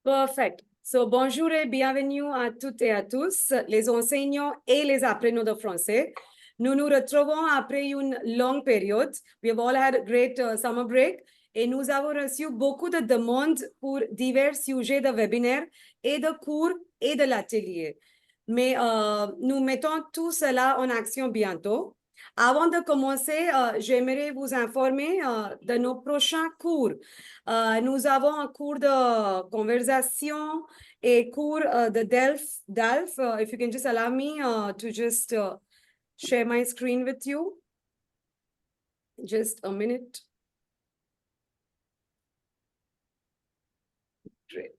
Perfect. So, bonjour et bienvenue à toutes et à tous, les enseignants et les apprenants de français. Nous nous retrouvons après une longue période. We have all had a great summer break et nous avons reçu beaucoup de demandes pour divers sujets de webinaire et de cours et de l'atelier. Mais nous mettons tout cela en action bientôt. Avant de commencer, j'aimerais vous informer de nos prochains cours. Nous avons un cours de conversation et cours de DELF. If you can just allow me to just share my screen with you. Just a minute. Great.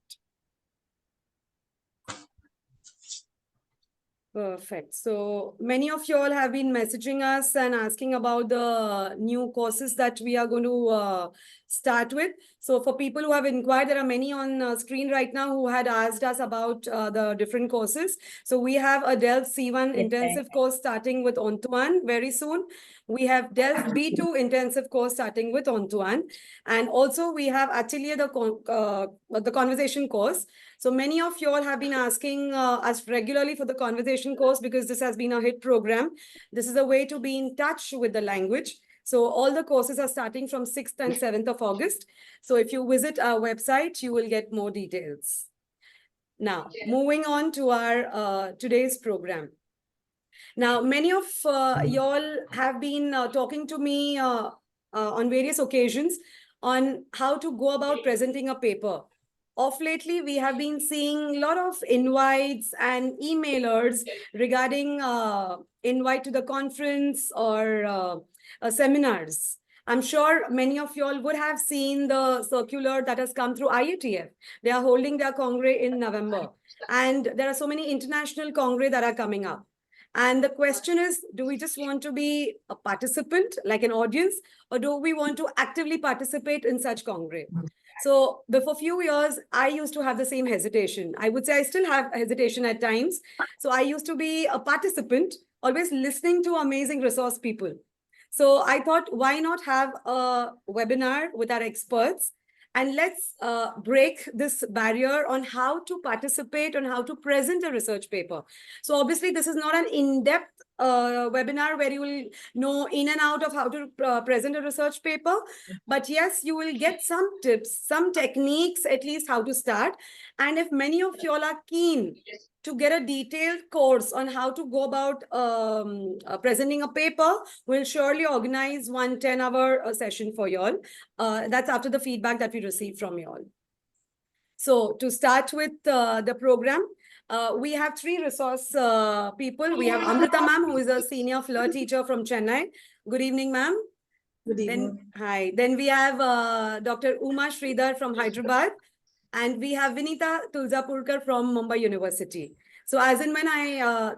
Perfect. So many of you all have been messaging us and asking about the new courses that we are going to start with. So for people who have inquired, there are many on screen right now who had asked us about the different courses. So we have a DELF C1 intensive course starting with Antoine very soon. We have DELF B2 intensive course starting with Antoine. And also we have Atelier, the conversation course. So many of you all have been asking us regularly for the conversation course because this has been a hit program. This is a way to be in touch with the language. So all the courses are starting from 6th and 7th of August. So if you visit our website, you will get more details. Now, moving on to our today's program. Now, many of y'all have been talking to me on various occasions on how to go about presenting a paper. Of lately, we have been seeing a lot of invites and emailers regarding invite to the conference or seminars. I'm sure many of you all would have seen the circular that has come through IATF. They are holding their congress in November. And there are so many international congress that are coming up. And the question is, do we just want to be a participant, like an audience, or do we want to actively participate in such congress? So before a few years, I used to have the same hesitation. I would say I still have hesitation at times. So I used to be a participant, always listening to amazing resource people. So I thought, why not have a webinar with our experts? And let's break this barrier on how to participate, on how to present a research paper. So obviously, this is not an in-depth webinar where you will know in and out of how to present a research paper. But yes, you will get some tips, some techniques, at least how to start. And if many of you all are keen to get a detailed course on how to go about presenting a paper, we'll surely organize one 10-hour session for you all. That's after the feedback that we received from you all. So to start with the program, we have three resource people. We have Amrita ma'am, who is a senior FLIR teacher from Chennai. Good evening, ma'am. Good evening. Hi. Then we have Dr. Uma Sridhar from Hyderabad. And we have Vinita Tulzapurkar from Mumbai University. So as in when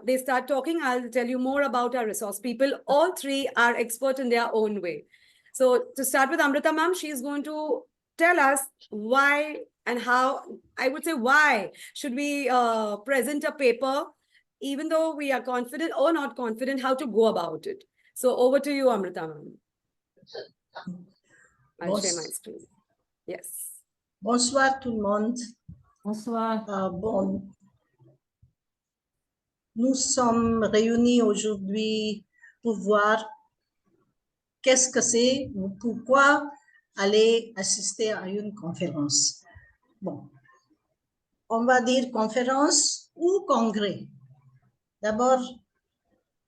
they start talking, I'll tell you more about our resource people. All three are expert in their own way. So to start with Amrita ma'am, she's going to tell us why and how, I would say why should we present a paper, even though we are confident or not confident, how to go about it. So over to you, Amrita ma'am. I'll share my screen. Yes. Bonsoir tout le monde. Bonsoir. Bon, nous sommes réunis aujourd'hui pour voir qu'est-ce que c'est ou pourquoi aller assister à une conférence. Bon, on va dire conférence ou congrès. D'abord,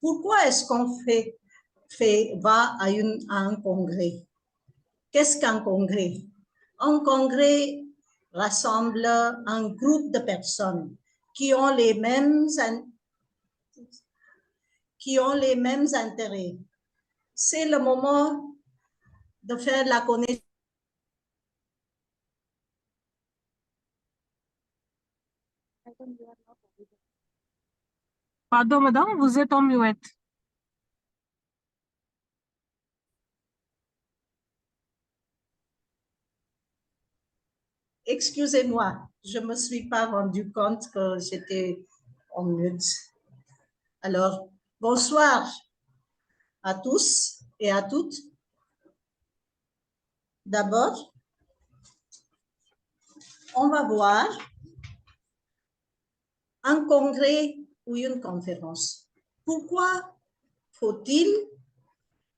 pourquoi est-ce qu'on va à un congrès? Qu'est-ce qu'un congrès? Un congrès rassemble un groupe de personnes qui ont les mêmes intérêts. C'est le moment de faire la connaissance. Pardon, madame, vous êtes en muette. Excusez-moi, je ne me suis pas rendu compte que j'étais en mute. Alors, bonsoir à tous et à toutes. D'abord, on va voir un congrès ou une conférence. Pourquoi faut-il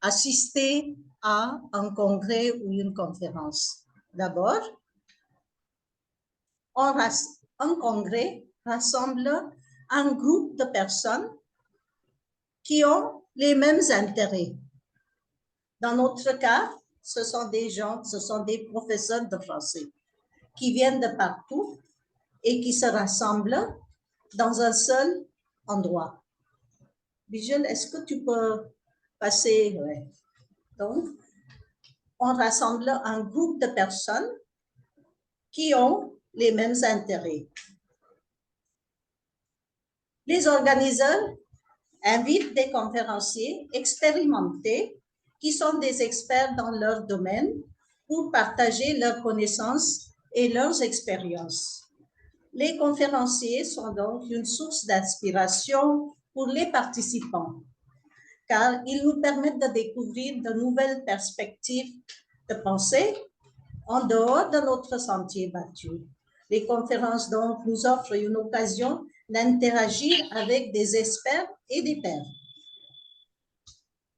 assister à un congrès ou une conférence? D'abord, un congrès rassemble un groupe de personnes qui ont les mêmes intérêts. Dans notre cas, ce sont des professeurs de français qui viennent de partout et qui se rassemblent dans un seul endroit. Bijel, est-ce que tu peux passer? Ouais. Donc, on rassemble un groupe de personnes qui ont les mêmes intérêts. Les organisateurs invitent des conférenciers expérimentés qui sont des experts dans leur domaine pour partager leurs connaissances et leurs expériences. Les conférenciers sont donc une source d'inspiration pour les participants, car ils nous permettent de découvrir de nouvelles perspectives de pensée en dehors de notre sentier battu. Les conférences donc nous offrent une occasion d'interagir avec des experts et des pairs.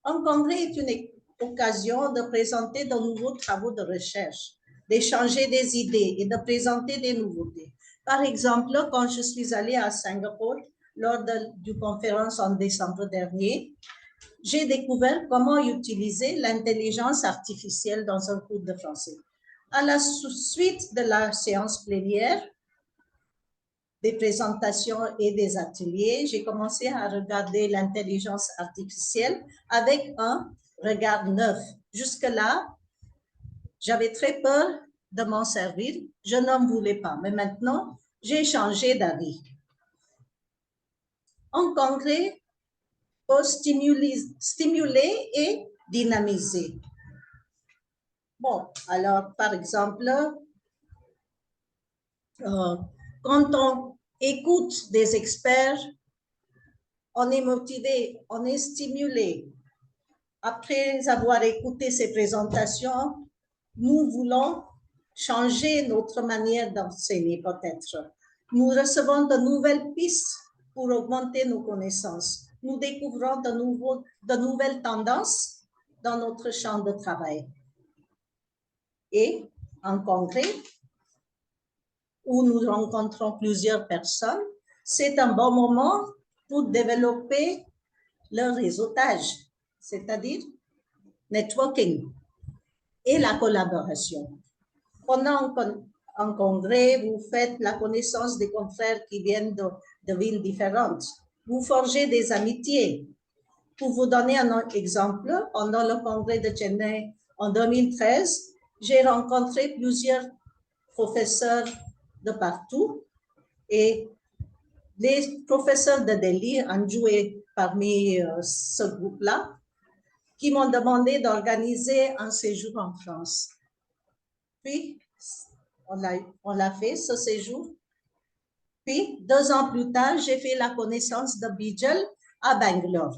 Un congrès est une occasion de présenter de nouveaux travaux de recherche, d'échanger des idées et de présenter des nouveautés. Par exemple, quand je suis allée à Singapour lors d'une conférence en décembre dernier, j'ai découvert comment utiliser l'intelligence artificielle dans un cours de français. À la suite de la séance plénière, des présentations et des ateliers, j'ai commencé à regarder l'intelligence artificielle avec un regard neuf. Jusque-là, j'avais très peur de m'en servir, je n'en voulais pas, mais maintenant, j'ai changé d'avis. Un congrès peut stimuler et dynamiser. Bon, alors, par exemple, quand on écoute des experts, on est motivé, on est stimulé. Après avoir écouté ces présentations, nous voulons changer notre manière d'enseigner peut-être. Nous recevons de nouvelles pistes pour augmenter nos connaissances. Nous découvrons de nouvelles tendances dans notre champ de travail. Et en congrès, où nous rencontrons plusieurs personnes, c'est un bon moment pour développer le réseautage, c'est-à-dire networking et la collaboration. Pendant un congrès, vous faites la connaissance des confrères qui viennent de villes différentes. Vous forgez des amitiés. Pour vous donner un exemple, pendant le congrès de Chennai en 2013, j'ai rencontré plusieurs professeurs de partout et les professeurs de Delhi ont joué parmi ce groupe-là qui m'ont demandé d'organiser un séjour en France. Puis, on l'a fait, ce séjour. Puis, 2 ans plus tard, j'ai fait la connaissance de Bijal à Bangalore.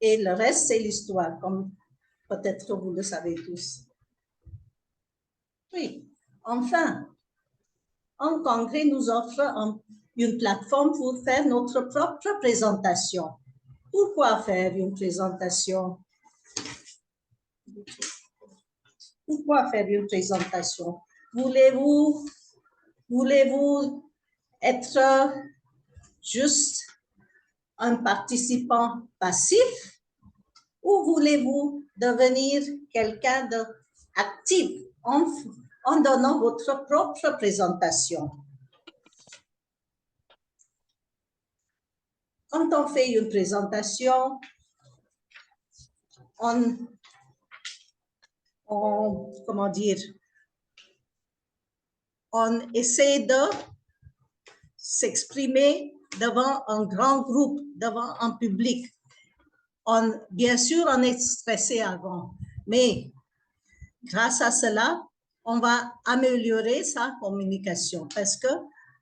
Et le reste, c'est l'histoire, comme peut-être vous le savez tous. Oui, enfin, un congrès nous offre une plateforme pour faire notre propre présentation. Pourquoi faire une présentation? Pourquoi faire une présentation? Voulez-vous être juste un participant passif ou voulez-vous devenir quelqu'un d'actif en donnant votre propre présentation? Quand on fait une présentation, on essaie de s'exprimer devant un grand groupe, devant un public. Bien sûr, on est stressé avant, mais grâce à cela, on va améliorer sa communication parce que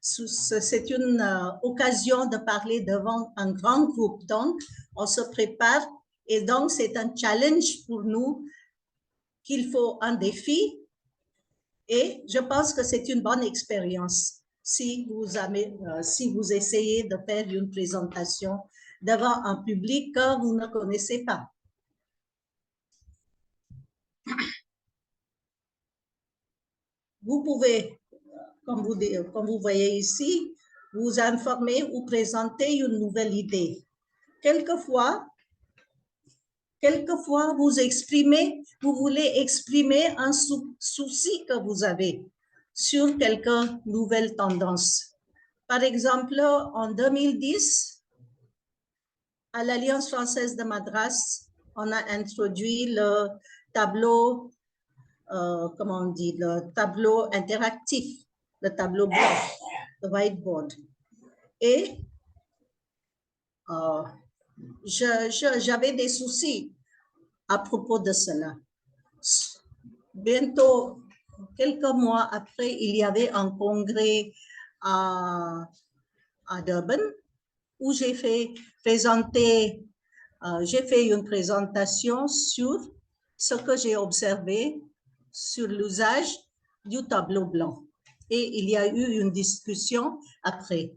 c'est une occasion de parler devant un grand groupe. Donc, on se prépare et donc c'est un challenge pour nous qu'il faut un défi Et je pense que c'est une bonne expérience si vous essayez de faire une présentation devant un public que vous ne connaissez pas. Vous pouvez, comme vous voyez ici, vous informer ou présenter une nouvelle idée. Quelquefois, vous voulez exprimer un souci que vous avez sur quelques nouvelles tendances. Par exemple, en 2010, à l'Alliance française de Madras, on a introduit le tableau, comment on dit, le tableau interactif, le tableau blanc, le whiteboard. Et j'avais des soucis à propos de cela. Bientôt, quelques mois après, il y avait un congrès à Durban où j'ai fait une présentation sur ce que j'ai observé sur l'usage du tableau blanc. Et il y a eu une discussion après.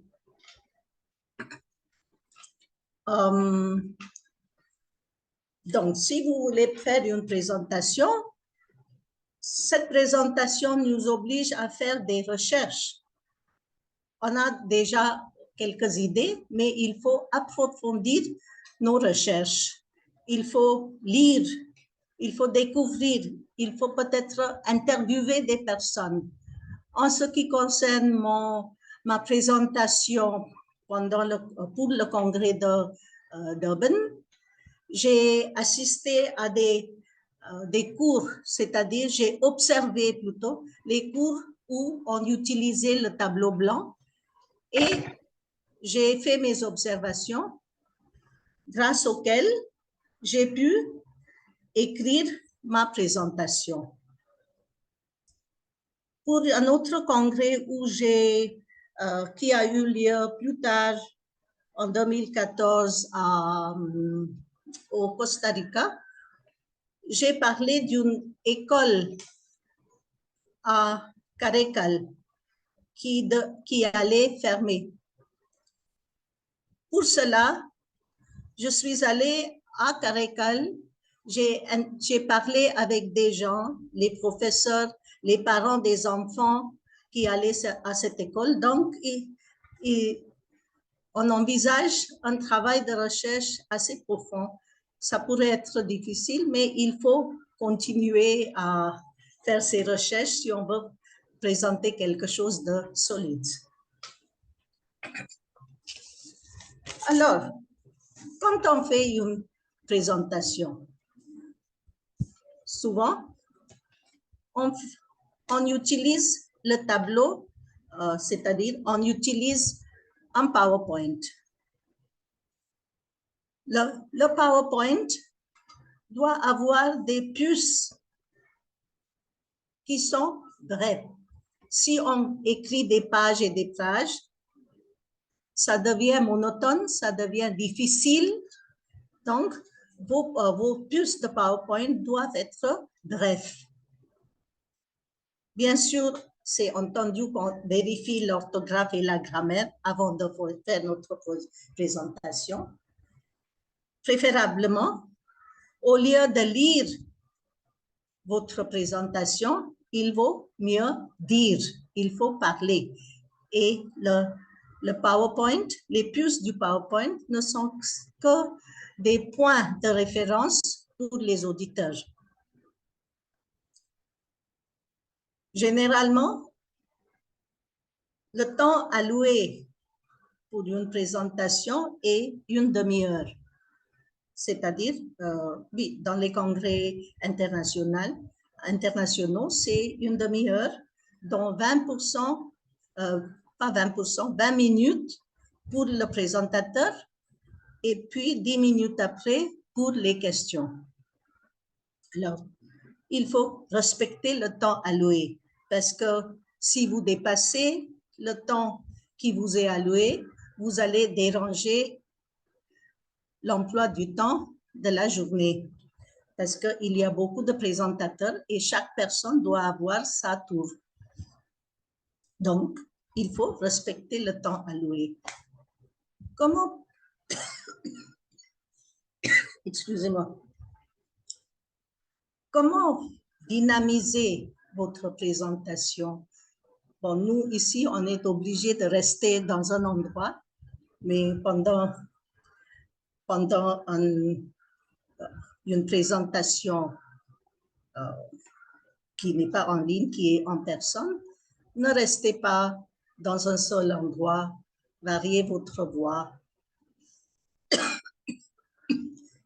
Donc, si vous voulez faire une présentation, cette présentation nous oblige à faire des recherches. On a déjà quelques idées, mais il faut approfondir nos recherches. Il faut lire, il faut découvrir, il faut peut-être interviewer des personnes. En ce qui concerne ma présentation pour le congrès de Durban, j'ai assisté à des cours, c'est-à-dire j'ai observé plutôt les cours où on utilisait le tableau blanc et j'ai fait mes observations grâce auxquelles j'ai pu écrire ma présentation. Pour un autre congrès qui a eu lieu plus tard en 2014 au Costa Rica, j'ai parlé d'une école à Karekal qui allait fermer. Pour cela, je suis allée à Karekal, j'ai parlé avec des gens, les professeurs, les parents des enfants qui allaient à cette école. Donc, on envisage un travail de recherche assez profond. Ça pourrait être difficile, mais il faut continuer à faire ces recherches si on veut présenter quelque chose de solide. Alors, quand on fait une présentation, souvent, on utilise le tableau, c'est-à-dire on utilise un PowerPoint. Le PowerPoint doit avoir des puces qui sont brèves. Si on écrit des pages et des pages, ça devient monotone, ça devient difficile. Donc, vos puces de PowerPoint doivent être brèves. Bien sûr, c'est entendu qu'on vérifie l'orthographe et la grammaire avant de faire notre présentation. Préférablement, au lieu de lire votre présentation, il vaut mieux dire, il faut parler. Et le PowerPoint, les puces du PowerPoint ne sont que des points de référence pour les auditeurs. Généralement, le temps alloué pour une présentation est une demi-heure. C'est-à-dire, oui, dans les congrès internationaux, c'est une demi-heure, dont 20%, pas 20%, 20 minutes pour le présentateur et puis 10 minutes après pour les questions. Alors, il faut respecter le temps alloué parce que si vous dépassez le temps qui vous est alloué, vous allez déranger l'emploi du temps de la journée parce qu'il y a beaucoup de présentateurs et chaque personne doit avoir sa tour. Donc, il faut respecter le temps alloué. Comment, excusez-moi, comment dynamiser votre présentation? Bon, nous, ici, on est obligé de rester dans un endroit, mais pendant une présentation qui n'est pas en ligne, qui est en personne, ne restez pas dans un seul endroit, variez votre voix,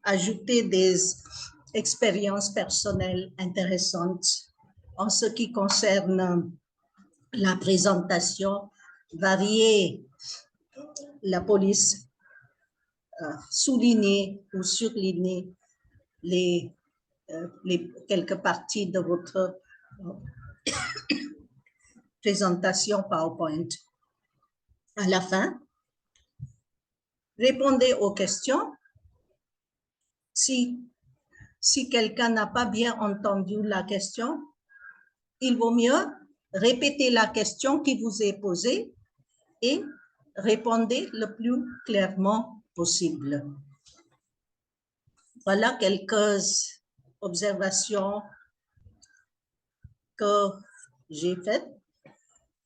ajoutez des expériences personnelles intéressantes en ce qui concerne la présentation, variez la police, souligner ou surligner les quelques parties de votre présentation PowerPoint. À la fin, répondez aux questions. Si quelqu'un n'a pas bien entendu la question, il vaut mieux répéter la question qui vous est posée et répondez le plus clairement possible. Voilà quelques observations que j'ai faites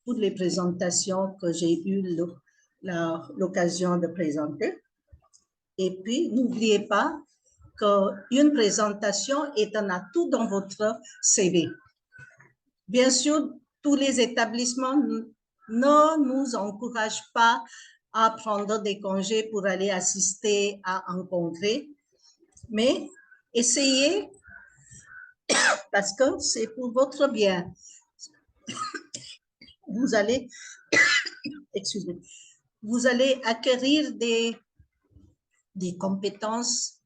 pour les présentations que j'ai eu l'occasion de présenter. Et puis, n'oubliez pas qu'une présentation est un atout dans votre CV. Bien sûr, tous les établissements ne nous encouragent pas à prendre des congés pour aller assister à un congrès, mais essayez parce que c'est pour votre bien. Vous allez, excusez, vous allez acquérir des compétences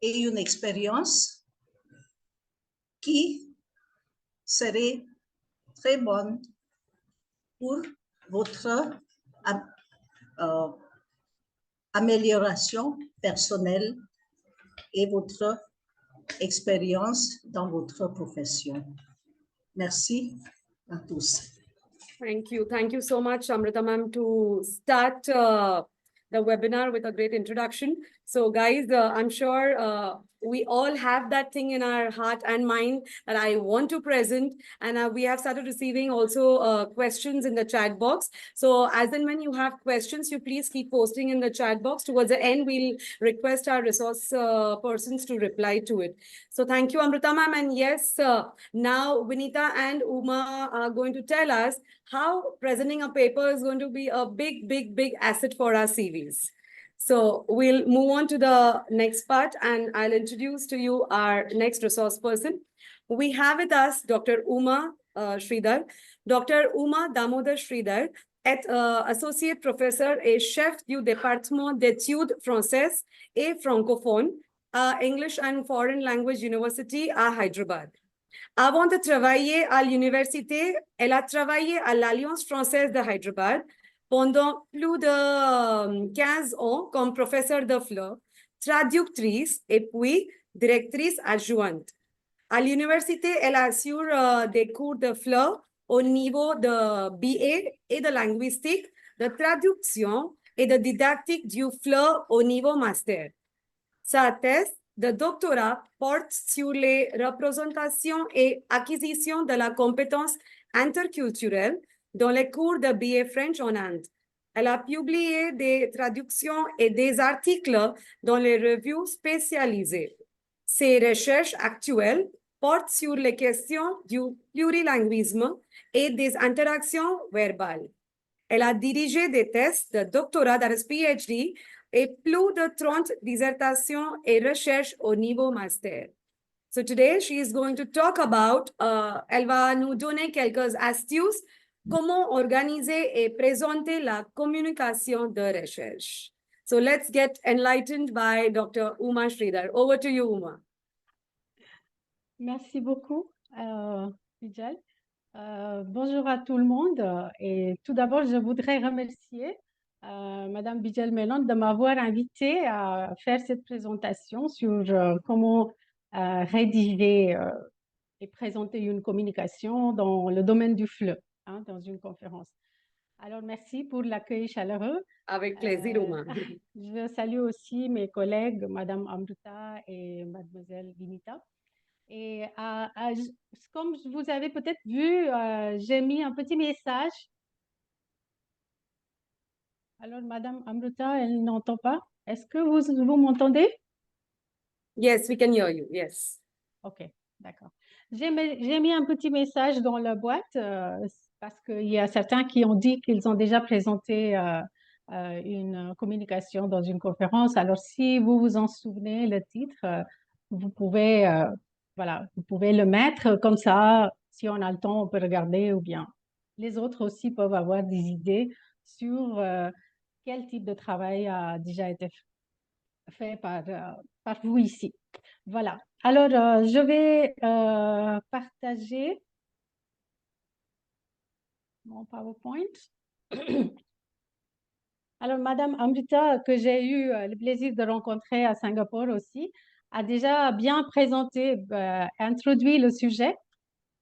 et une expérience qui serait très bonne pour votre amélioration personnelle et votre expérience dans votre profession. Merci à tous. Thank you. Thank you so much, Amrita ma'am, to start the webinar with a great introduction. So guys, I'm sure we all have that thing in our heart and mind that I want to present. And we have started receiving also questions in the chat box. So as and when you have questions, you please keep posting in the chat box. Towards the end, we'll request our resource persons to reply to it. So thank you, Amrita ma'am. And yes, now Vinita and Uma are going to tell us how presenting a paper is going to be a big asset for our CVs. So we'll move on to the next part and I'll introduce to you our next resource person. We have with us Dr. Uma Sridhar. Dr. Uma Damodar Sridhar est associate professeur et chef du département d'études françaises et francophones à English and Foreign Language University à Hyderabad. Avant de travailler à l'université, elle a travaillé à l'Alliance française de Hyderabad pendant plus de 15 ans comme professeure de FLE, traductrice et puis directrice adjointe. À l'université, elle assure des cours de FLE au niveau de BA et de linguistique, de traduction et de didactique du FLE au niveau master. Sa thèse de doctorat porte sur les représentations et acquisitions de la compétence interculturelle dans les cours de BA French en Inde. Elle a publié des traductions et des articles dans les revues spécialisées. Ses recherches actuelles portent sur les questions du plurilinguisme et des interactions verbales. Elle a dirigé des thèses de doctorat dans le PhD et plus de 30 dissertations et recherches au niveau master. So today she is going to talk about, elle va nous donner quelques astuces comment organiser et présenter la communication de recherche. So let's get enlightened by Dr. Uma Sridhar. Over to you, Uma. Merci beaucoup, Bijal. Bonjour à tout le monde. Et tout d'abord, je voudrais remercier Madame Bijal Melon de m'avoir invité à faire cette présentation sur comment rédiger et présenter une communication dans le domaine du FLE. dans une conférence. Alors, merci pour l'accueil chaleureux. Avec plaisir, Euh, Uma. Je salue aussi mes collègues, Madame Amruta et Mademoiselle Vinita. Et comme vous avez peut-être vu, j'ai mis un petit message. Alors, Madame Amruta, elle n'entend pas. Est-ce que vous m'entendez? Yes, we can hear you. Yes. OK, d'accord. J'ai mis un petit message dans la boîte parce qu'il y a certains qui ont dit qu'ils ont déjà présenté une communication dans une conférence. Alors, si vous vous en souvenez, le titre, vous pouvez, voilà, vous pouvez le mettre comme ça. Si on a le temps, on peut regarder ou bien les autres aussi peuvent avoir des idées sur quel type de travail a déjà été fait par vous ici. Voilà. Alors, je vais partager mon PowerPoint. Alors, Madame Amrita, que j'ai eu le plaisir de rencontrer à Singapour aussi, a déjà bien présenté, introduit le sujet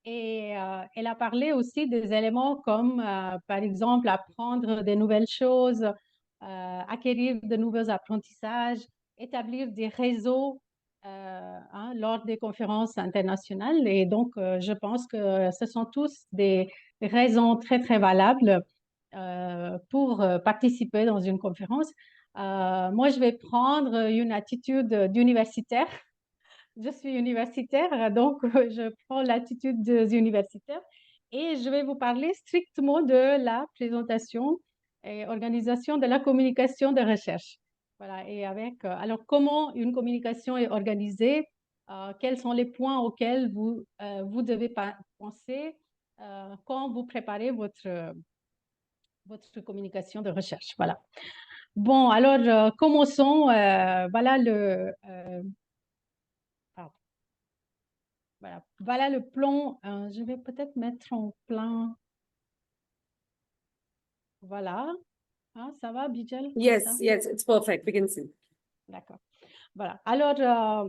et elle a parlé aussi des éléments comme, par exemple, apprendre des nouvelles choses, acquérir de nouveaux apprentissages, établir des réseaux lors des conférences internationales. Et donc, je pense que ce sont tous des raisons très, très valables pour participer dans une conférence. Moi, je vais prendre une attitude d'universitaire. Je suis universitaire, donc je prends l'attitude des universitaires et je vais vous parler strictement de la présentation et organisation de la communication de recherche. Voilà, et avec, alors comment une communication est organisée, quels sont les points auxquels vous devez penser quand vous préparez votre communication de recherche. Voilà. Bon, alors commençons. Voilà pardon. Voilà le plan. Je vais peut-être mettre en plein. Voilà. Ah, ça va, Bijal, comme ça? Yes, yes, it's perfect. We can see. D'accord. Voilà. Alors,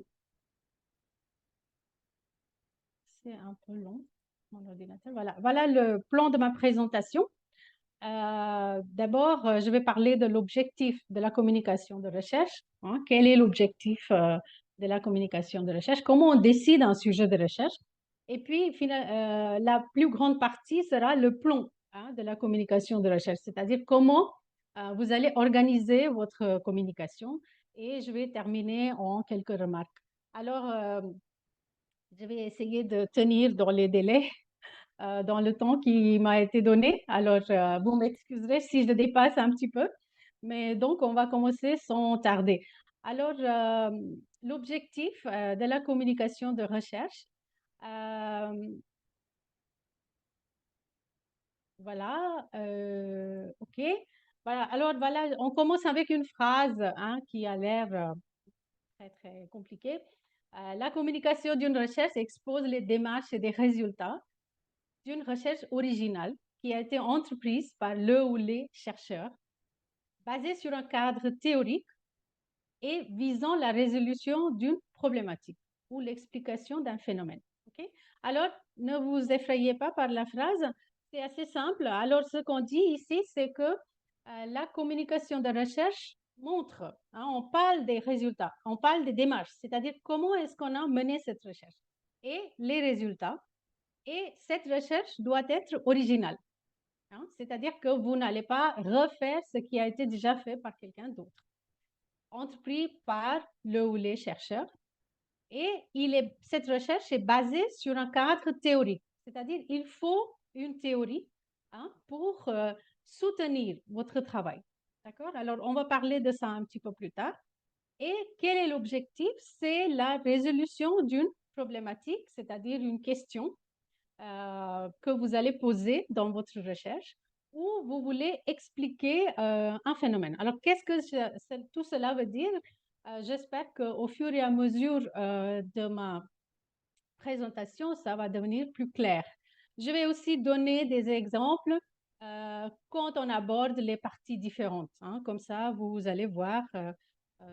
c'est un peu long, mon ordinateur. Voilà. Voilà le plan de ma présentation. D'abord, je vais parler de l'objectif de la communication de recherche. Quel est l'objectif de la communication de recherche? Comment on décide un sujet de recherche? Et puis, la plus grande partie sera le plan de la communication de recherche, c'est-à-dire comment vous allez organiser votre communication. Et je vais terminer en quelques remarques. Alors, je vais essayer de tenir dans les délais dans le temps qui m'a été donné. Alors, vous m'excuserez si je dépasse un petit peu. Mais donc, on va commencer sans tarder. Alors, l'objectif de la communication de recherche, voilà, OK. Voilà, alors voilà, on commence avec une phrase qui a l'air très, très compliquée. La communication d'une recherche expose les démarches et des résultats d'une recherche originale qui a été entreprise par le ou les chercheurs, basée sur un cadre théorique et visant la résolution d'une problématique ou l'explication d'un phénomène. Okay? Alors, ne vous effrayez pas par la phrase, c'est assez simple. Alors, ce qu'on dit ici, c'est que la communication de recherche montre, on parle des résultats, on parle des démarches, c'est-à-dire comment est-ce qu'on a mené cette recherche et les résultats. Et cette recherche doit être originale. C'est-à-dire que vous n'allez pas refaire ce qui a été déjà fait par quelqu'un d'autre, entrepris par le ou les chercheurs. Et cette recherche est basée sur un cadre théorique, c'est-à-dire il faut une théorie pour soutenir votre travail. D'accord? Alors, on va parler de ça un petit peu plus tard. Et quel est l'objectif? C'est la résolution d'une problématique, c'est-à-dire une question que vous allez poser dans votre recherche où vous voulez expliquer un phénomène. Alors, qu'est-ce que tout cela veut dire? J'espère qu'au fur et à mesure de ma présentation, ça va devenir plus clair. Je vais aussi donner des exemples quand on aborde les parties différentes. Comme ça, vous allez voir,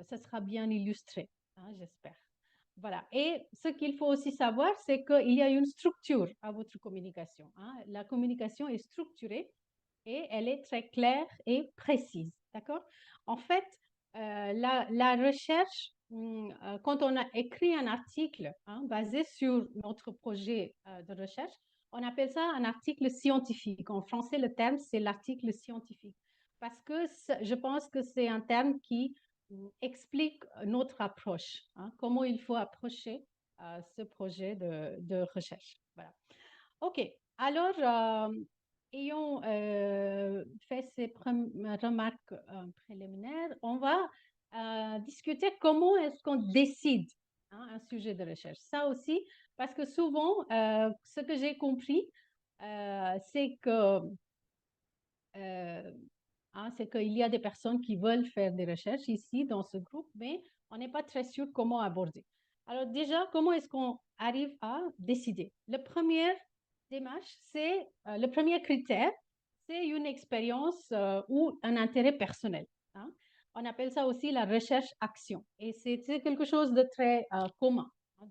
ça sera bien illustré, j'espère. Voilà. Et ce qu'il faut aussi savoir, c'est qu'il y a une structure à votre communication, hein. La communication est structurée et elle est très claire et précise. D'accord? En fait, la recherche, quand on a écrit un article, hein, basé sur notre projet de recherche, on appelle ça un article scientifique. En français, le terme, c'est l'article scientifique. Parce que je pense que c'est un terme qui explique notre approche, hein, comment il faut approcher ce projet de recherche. Voilà. OK. Alors, ayant fait ces remarques préliminaires, on va discuter comment est-ce qu'on décide, hein, un sujet de recherche. Ça aussi, parce que souvent, ce que j'ai compris, c'est que c'est qu'il y a des personnes qui veulent faire des recherches ici dans ce groupe, mais on n'est pas très sûr comment aborder. Alors déjà, comment est-ce qu'on arrive à décider? Le premier démarche, c'est le premier critère, c'est une expérience ou un intérêt personnel, hein. On appelle ça aussi la recherche-action. Et c'est quelque chose de très commun, hein,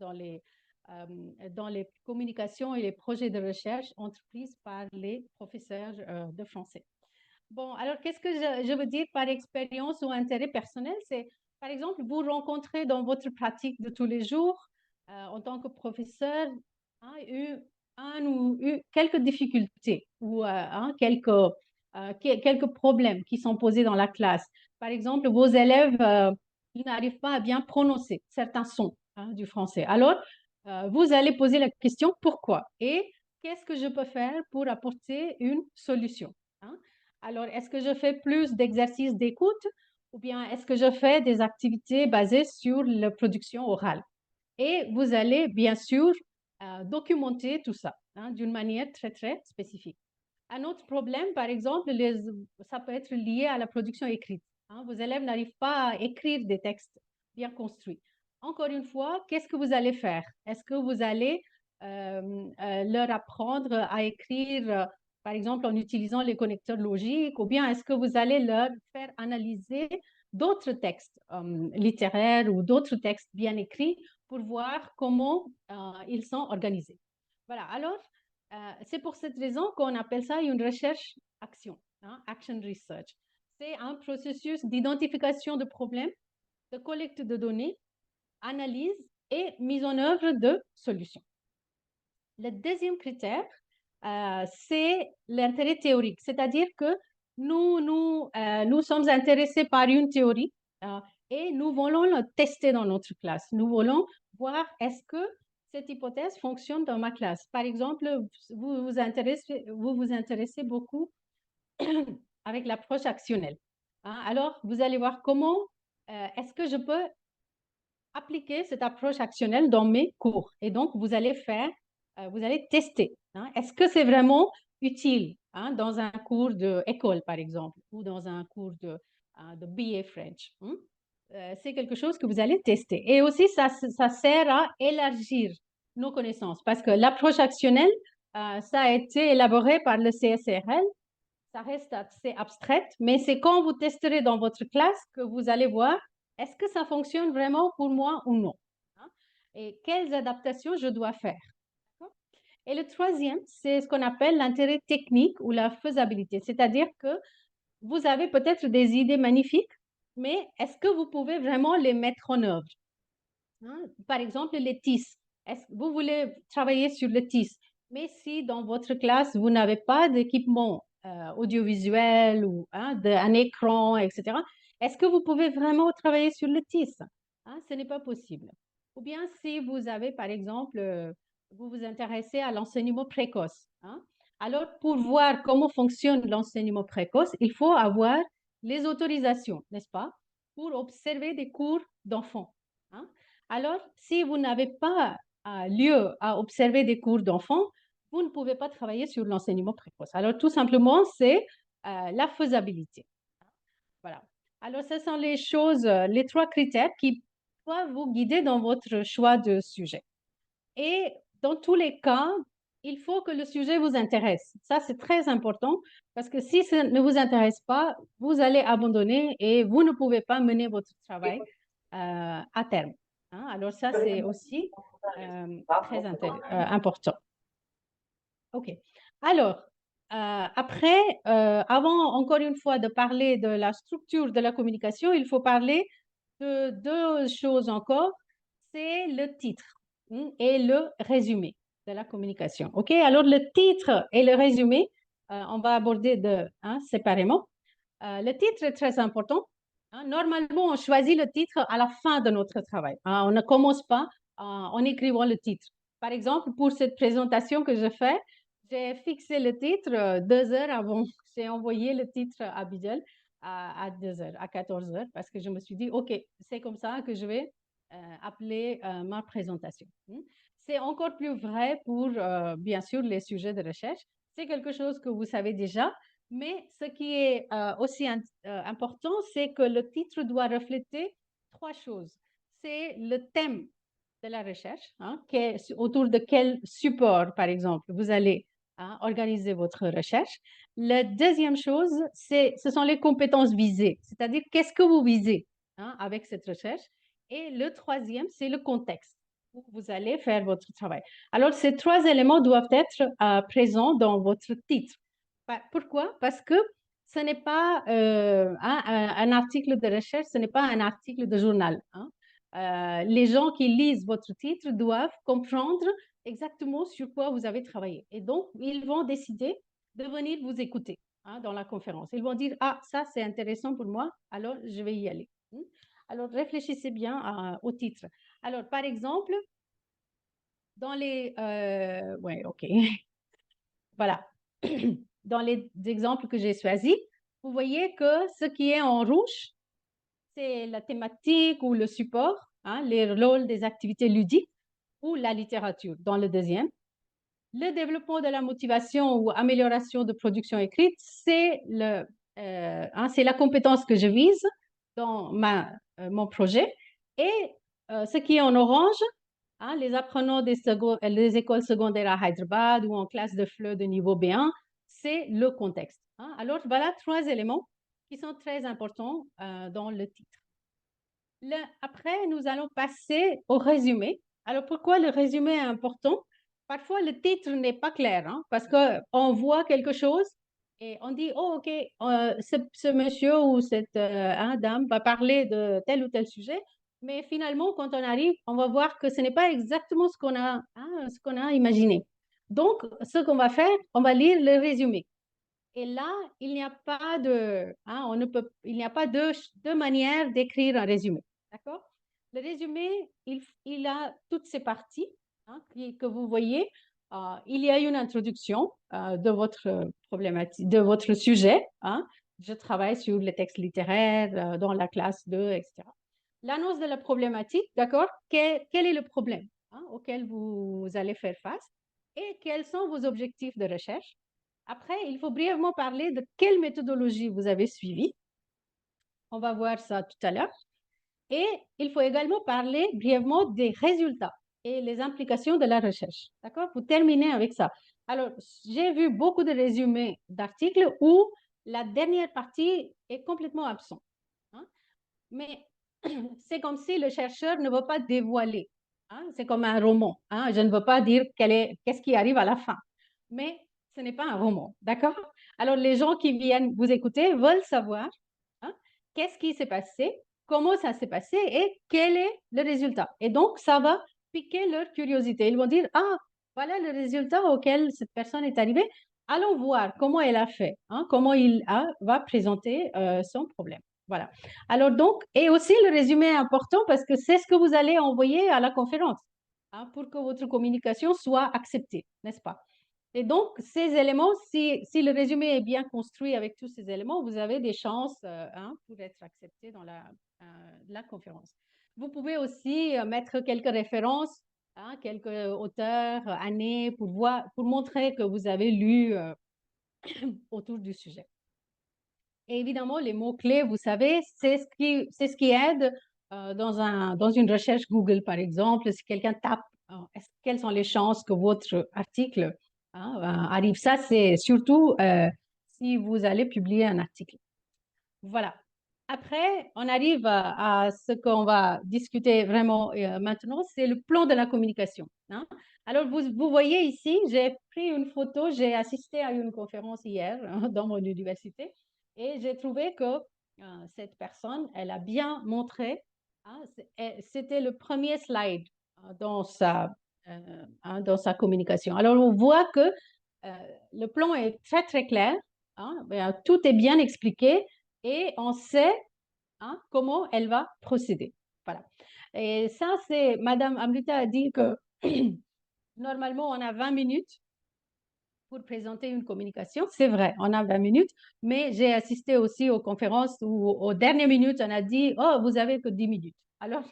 dans les communications et les projets de recherche entreprises par les professeurs de français. Bon, alors qu'est-ce que je veux dire par expérience ou intérêt personnel? C'est, par exemple, vous rencontrez dans votre pratique de tous les jours, en tant que professeur, hein, quelques difficultés ou quelques problèmes qui sont posés dans la classe. Par exemple, vos élèves ils n'arrivent pas à bien prononcer certains sons, hein, du français. Alors, vous allez poser la question pourquoi et qu'est-ce que je peux faire pour apporter une solution, hein? Alors, est-ce que je fais plus d'exercices d'écoute ou bien est-ce que je fais des activités basées sur la production orale? Et vous allez bien sûr documenter tout ça, hein, d'une manière très, très spécifique. Un autre problème, par exemple, ça peut être lié à la production écrite, hein. Vos élèves n'arrivent pas à écrire des textes bien construits. Encore une fois, qu'est-ce que vous allez faire? Est-ce que vous allez leur apprendre à écrire, par exemple, en utilisant les connecteurs logiques, ou bien est-ce que vous allez leur faire analyser d'autres textes littéraires ou d'autres textes bien écrits pour voir comment ils sont organisés? Voilà, alors, c'est pour cette raison qu'on appelle ça une recherche-action, hein, action research. C'est un processus d'identification de problèmes, de collecte de données, analyse et mise en œuvre de solutions. Le deuxième critère, c'est l'intérêt théorique, c'est-à-dire que nous sommes intéressés par une théorie et nous voulons le tester dans notre classe. Nous voulons voir est-ce que cette hypothèse fonctionne dans ma classe. Par exemple, vous vous intéressez beaucoup avec l'approche actionnelle, hein. Alors, vous allez voir comment est-ce que je peux appliquer cette approche actionnelle dans mes cours. Et donc, vous allez tester, hein. Est-ce que c'est vraiment utile, hein, dans un cours d'école, par exemple, ou dans un cours de BA French, hein? C'est quelque chose que vous allez tester. Et aussi, ça sert à élargir nos connaissances parce que l'approche actionnelle, ça a été élaboré par le CSRL. Ça reste assez abstraite, mais c'est quand vous testerez dans votre classe que vous allez voir est-ce que ça fonctionne vraiment pour moi ou non, hein? Et quelles adaptations je dois faire. Et le troisième, c'est ce qu'on appelle l'intérêt technique ou la faisabilité, c'est-à-dire que vous avez peut-être des idées magnifiques, mais est-ce que vous pouvez vraiment les mettre en œuvre, hein? Par exemple, les TIS. Est-ce que vous voulez travailler sur le TIS, mais si dans votre classe, vous n'avez pas d'équipement audiovisuel ou un écran, etc., est-ce que vous pouvez vraiment travailler sur le TIS, hein? Ce n'est pas possible. Ou bien si vous avez, par exemple, vous vous intéressez à l'enseignement précoce, hein? Alors, pour voir comment fonctionne l'enseignement précoce, il faut avoir les autorisations, n'est-ce pas, pour observer des cours d'enfants, hein? Alors, si vous n'avez pas lieu à observer des cours d'enfants, vous ne pouvez pas travailler sur l'enseignement précoce. Alors, tout simplement, c'est la faisabilité. Voilà. Alors, ce sont les choses, les trois critères qui doivent vous guider dans votre choix de sujet. Et dans tous les cas, il faut que le sujet vous intéresse. Ça, c'est très important parce que si ça ne vous intéresse pas, vous allez abandonner et vous ne pouvez pas mener votre travail à terme. hein. Alors ça, c'est aussi très important. OK. Alors, après, avant encore une fois de parler de la structure de la communication, il faut parler de deux choses encore. C'est le titre et le résumé de la communication. OK? Alors, le titre et le résumé, on va aborder séparément. Le titre est très important. Normalement, on choisit le titre à la fin de notre travail. On ne commence pas en écrivant le titre. Par exemple, pour cette présentation que je fais, j'ai fixé le titre 2 heures avant. J'ai envoyé le titre à Bijal à 2 heures, à 14 heures, parce que je me suis dit, OK, c'est comme ça que je vais appeler ma présentation. C'est encore plus vrai pour, bien sûr, les sujets de recherche. C'est quelque chose que vous savez déjà, mais ce qui est aussi important, c'est que le titre doit refléter trois choses. C'est le thème de la recherche, autour de quel support, par exemple, vous allez organiser votre recherche. La deuxième chose, ce sont les compétences visées, c'est-à-dire qu'est-ce que vous visez avec cette recherche. Et le troisième, c'est le contexte où vous allez faire votre travail. Alors, ces trois éléments doivent être présents dans votre titre. Pourquoi? Parce que ce n'est pas un article de recherche, ce n'est pas un article de journal. Les gens qui lisent votre titre doivent comprendre exactement sur quoi vous avez travaillé. Et donc, ils vont décider de venir vous écouter dans la conférence. Ils vont dire, ah, ça c'est intéressant pour moi, alors je vais y aller. Alors, réfléchissez bien au titre. Alors, par exemple, dans les... ouais, OK. Voilà. Dans les exemples que j'ai choisis, vous voyez que ce qui est en rouge, c'est la thématique ou le support, les rôles des activités ludiques ou la littérature dans le deuxième. Le développement de la motivation ou amélioration de production écrite, c'est la compétence que je vise dans mon projet. Et ce qui est en orange, les apprenants des écoles secondaires à Hyderabad ou en classe de FLE de niveau B1, c'est le contexte. Alors, voilà trois éléments qui sont très importants dans le titre. Après, nous allons passer au résumé. Alors, pourquoi le résumé est important? Parfois, le titre n'est pas clair parce qu'on voit quelque chose et on dit, oh, OK, ce monsieur ou cette dame va parler de tel ou tel sujet. Mais finalement, quand on arrive, on va voir que ce n'est pas exactement ce qu'on a imaginé. Donc, ce qu'on va faire, on va lire le résumé. Et là, il n'y a pas il n'y a pas deux manières d'écrire un résumé. D'accord? Le résumé, il a toutes ces parties que vous voyez. Il y a une introduction de votre problématique, de votre sujet. Je travaille sur les textes littéraires dans la classe 2, etc. L'annonce de la problématique, d'accord? Quel est le problème auquel vous allez faire face et quels sont vos objectifs de recherche? Après, il faut brièvement parler de quelle méthodologie vous avez suivie. On va voir ça tout à l'heure. Et il faut également parler brièvement des résultats et les implications de la recherche. D'accord? Vous terminez avec ça. Alors, j'ai vu beaucoup de résumés d'articles où la dernière partie est complètement absente. Mais c'est comme si le chercheur ne veut pas dévoiler. C'est comme un roman. Je ne veux pas dire qu'est-ce qui arrive à la fin. Mais ce n'est pas un roman, d'accord? Alors, les gens qui viennent vous écouter veulent savoir qu'est-ce qui s'est passé, comment ça s'est passé et quel est le résultat. Et donc, ça va piquer leur curiosité. Ils vont dire, ah, voilà le résultat auquel cette personne est arrivée. Allons voir comment elle a fait, comment il va présenter son problème. Voilà. Alors donc, et aussi le résumé est important parce que c'est ce que vous allez envoyer à la conférence pour que votre communication soit acceptée, n'est-ce pas? Et donc, ces éléments, si le résumé est bien construit avec tous ces éléments, vous avez des chances pour être accepté dans la conférence. Vous pouvez aussi mettre quelques références, quelques auteurs, années, pour montrer que vous avez lu autour du sujet. Et évidemment, les mots-clés, vous savez, c'est ce qui aide dans une recherche Google, par exemple. Si quelqu'un tape, quelles sont les chances que votre article arrive? Ça, c'est surtout si vous allez publier un article. Voilà. Après, on arrive à ce qu'on va discuter vraiment maintenant, c'est le plan de la communication, hein. Alors, vous voyez ici, j'ai pris une photo, j'ai assisté à une conférence hier hein, dans mon université et j'ai trouvé que cette personne, elle a bien montré, hein, c'était le premier slide dans sa communication. Alors, on voit que le plan est très, très clair, hein, tout est bien expliqué et on sait hein, comment elle va procéder. Voilà. Et ça, c'est Madame Amrita a dit que normalement, on a 20 minutes pour présenter une communication. C'est vrai, on a 20 minutes, mais j'ai assisté aussi aux conférences où, aux dernières minutes, on a dit, oh, vous avez que 10 minutes. Alors,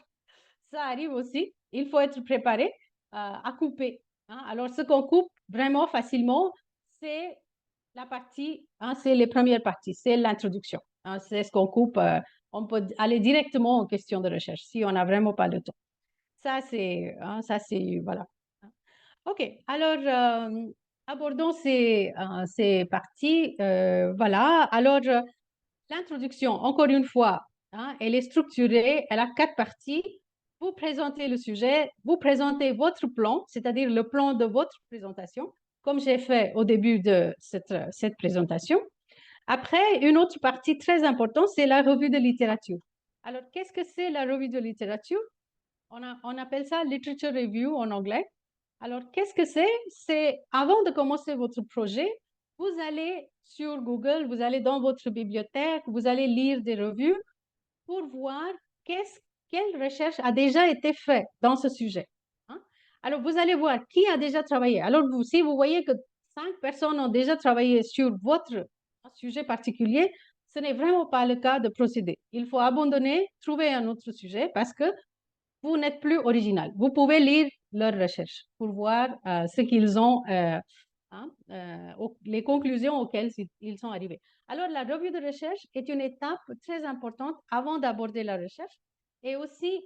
ça arrive aussi. Il faut être préparé à couper, hein. Alors, ce qu'on coupe vraiment facilement, c'est la partie, hein, c'est les premières parties, c'est l'introduction, hein, c'est ce qu'on coupe. On peut aller directement aux questions de recherche si on n'a vraiment pas le temps. Ça, c'est, voilà. OK, alors, abordons ces parties. Voilà, alors, l'introduction, encore une fois, hein, elle est structurée, elle a 4 parties. Vous présentez le sujet, vous présentez votre plan, c'est-à-dire le plan de votre présentation, comme j'ai fait au début de cette présentation. Après, une autre partie très importante, c'est la revue de littérature. Alors, qu'est-ce que c'est la revue de littérature? On appelle ça literature review en anglais. Alors, qu'est-ce que c'est? C'est avant de commencer votre projet, vous allez sur Google, vous allez dans votre bibliothèque, vous allez lire des revues pour voir quelle recherche a déjà été faite dans ce sujet, hein? Alors, vous allez voir qui a déjà travaillé. Alors, si vous voyez que 5 personnes ont déjà travaillé sur votre sujet particulier, ce n'est vraiment pas le cas de procéder. Il faut abandonner, trouver un autre sujet parce que vous n'êtes plus original. Vous pouvez lire leurs recherches pour voir ce qu'ils ont, les conclusions auxquelles ils sont arrivés. Alors, la revue de recherche est une étape très importante avant d'aborder la recherche. Et aussi,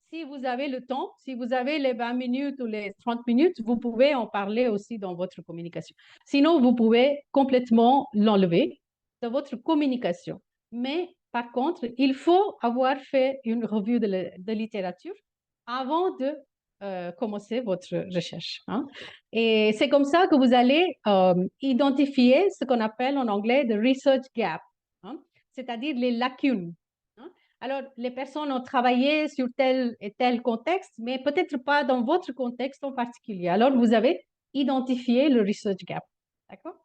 si vous avez le temps, si vous avez les 20 minutes ou les 30 minutes, vous pouvez en parler aussi dans votre communication. Sinon, vous pouvez complètement l'enlever de votre communication. Mais par contre, il faut avoir fait une revue de littérature avant de commencer votre recherche, hein. Et c'est comme ça que vous allez identifier ce qu'on appelle en anglais the research gap, hein, c'est-à-dire les lacunes, hein. Alors, les personnes ont travaillé sur tel et tel contexte, mais peut-être pas dans votre contexte en particulier. Alors, vous avez identifié le research gap, d'accord?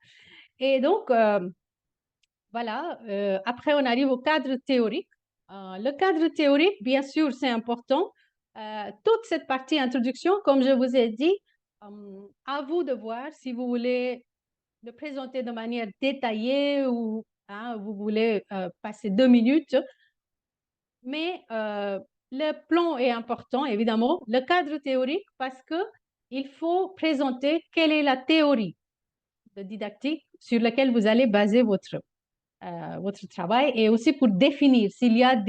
Et donc, voilà, après, on arrive au cadre théorique. Le cadre théorique, bien sûr, c'est important. Toute cette partie introduction, comme je vous ai dit, à vous de voir si vous voulez le présenter de manière détaillée ou hein, vous voulez passer 2 minutes. Mais le plan est important, évidemment. Le cadre théorique, parce qu'il faut présenter quelle est la théorie de didactique sur laquelle vous allez baser votre travail et aussi pour définir s'il y a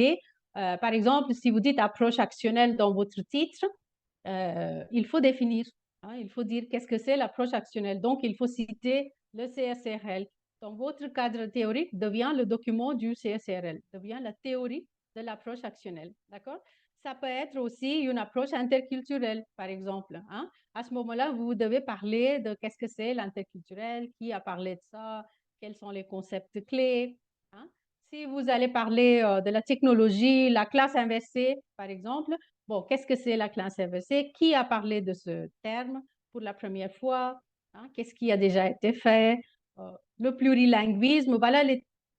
par exemple, si vous dites approche actionnelle dans votre titre, il faut définir, hein, il faut dire qu'est-ce que c'est l'approche actionnelle. Donc, il faut citer le CSRL. Donc, votre cadre théorique devient le document du CSRL, devient la théorie de l'approche actionnelle, d'accord? Ça peut être aussi une approche interculturelle, par exemple, hein. À ce moment-là, vous devez parler de qu'est-ce que c'est l'interculturel, qui a parlé de ça, quels sont les concepts clés, hein. Si vous allez parler de la technologie, la classe inversée, par exemple, bon, qu'est-ce que c'est la classe inversée? Qui a parlé de ce terme pour la première fois, hein? Qu'est-ce qui a déjà été fait? Le plurilinguisme, voilà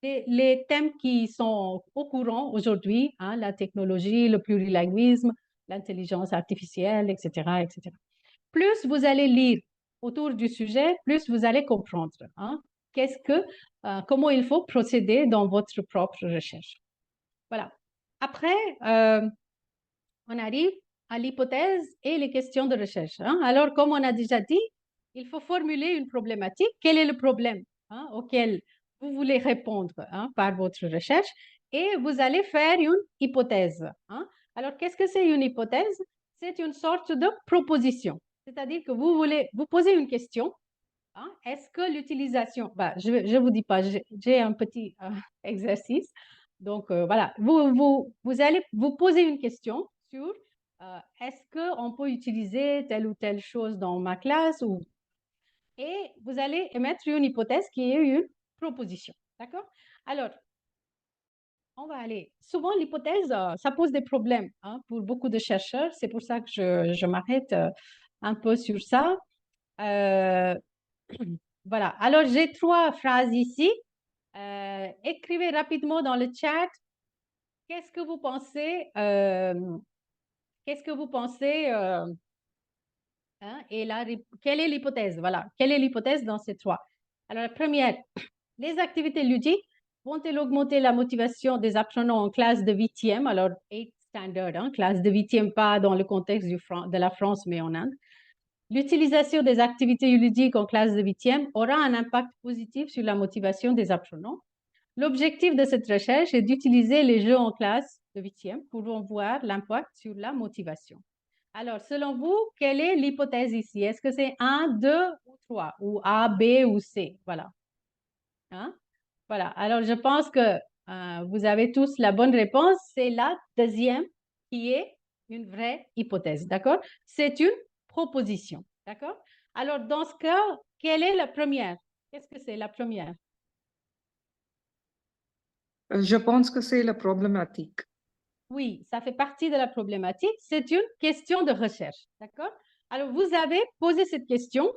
les thèmes qui sont au courant aujourd'hui, hein, la technologie, le plurilinguisme, l'intelligence artificielle, etc., etc. Plus vous allez lire autour du sujet, plus vous allez comprendre, hein, comment il faut procéder dans votre propre recherche. Voilà. Après, on arrive à l'hypothèse et les questions de recherche, hein. Alors, comme on a déjà dit, il faut formuler une problématique. Quel est le problème, hein, auquel vous voulez répondre, hein, par votre recherche? Et vous allez faire une hypothèse, hein. Alors, qu'est-ce que c'est une hypothèse? C'est une sorte de proposition. C'est-à-dire que vous voulez vous poser une question, hein, est-ce que l'utilisation, je ne vous dis pas, j'ai un petit exercice. Donc, voilà, vous allez vous poser une question sur est-ce qu'on peut utiliser telle ou telle chose dans ma classe et vous allez émettre une hypothèse qui est une proposition. D'accord? Alors, on va aller. Souvent, l'hypothèse, ça pose des problèmes hein, pour beaucoup de chercheurs. C'est pour ça que je m'arrête un peu sur ça. Euh, voilà. Alors, j'ai 3 phrases ici. Écrivez rapidement dans le chat. Qu'est-ce que vous pensez hein, et quelle est l'hypothèse? Voilà. Quelle est l'hypothèse dans ces 3? Alors, la première, les activités ludiques vont-elles augmenter la motivation des apprenants en classe de 8e? Alors, 8 standard, hein, classe de 8e, pas dans le contexte de la France, mais en Inde. L'utilisation des activités ludiques en classe de 8e aura un impact positif sur la motivation des apprenants. L'objectif de cette recherche est d'utiliser les jeux en classe de 8e pour en voir l'impact sur la motivation. Alors, selon vous, quelle est l'hypothèse ici? Est-ce que c'est 1, 2 ou 3? Ou A, B ou C? Voilà. Hein? Voilà. Alors, je pense que vous avez tous la bonne réponse. C'est la deuxième qui est une vraie hypothèse. D'accord? C'est une proposition. D'accord? Alors, dans ce cas, quelle est la première? Qu'est-ce que c'est la première? Je pense que c'est la problématique. Oui, ça fait partie de la problématique. C'est une question de recherche. D'accord? Alors, vous avez posé cette question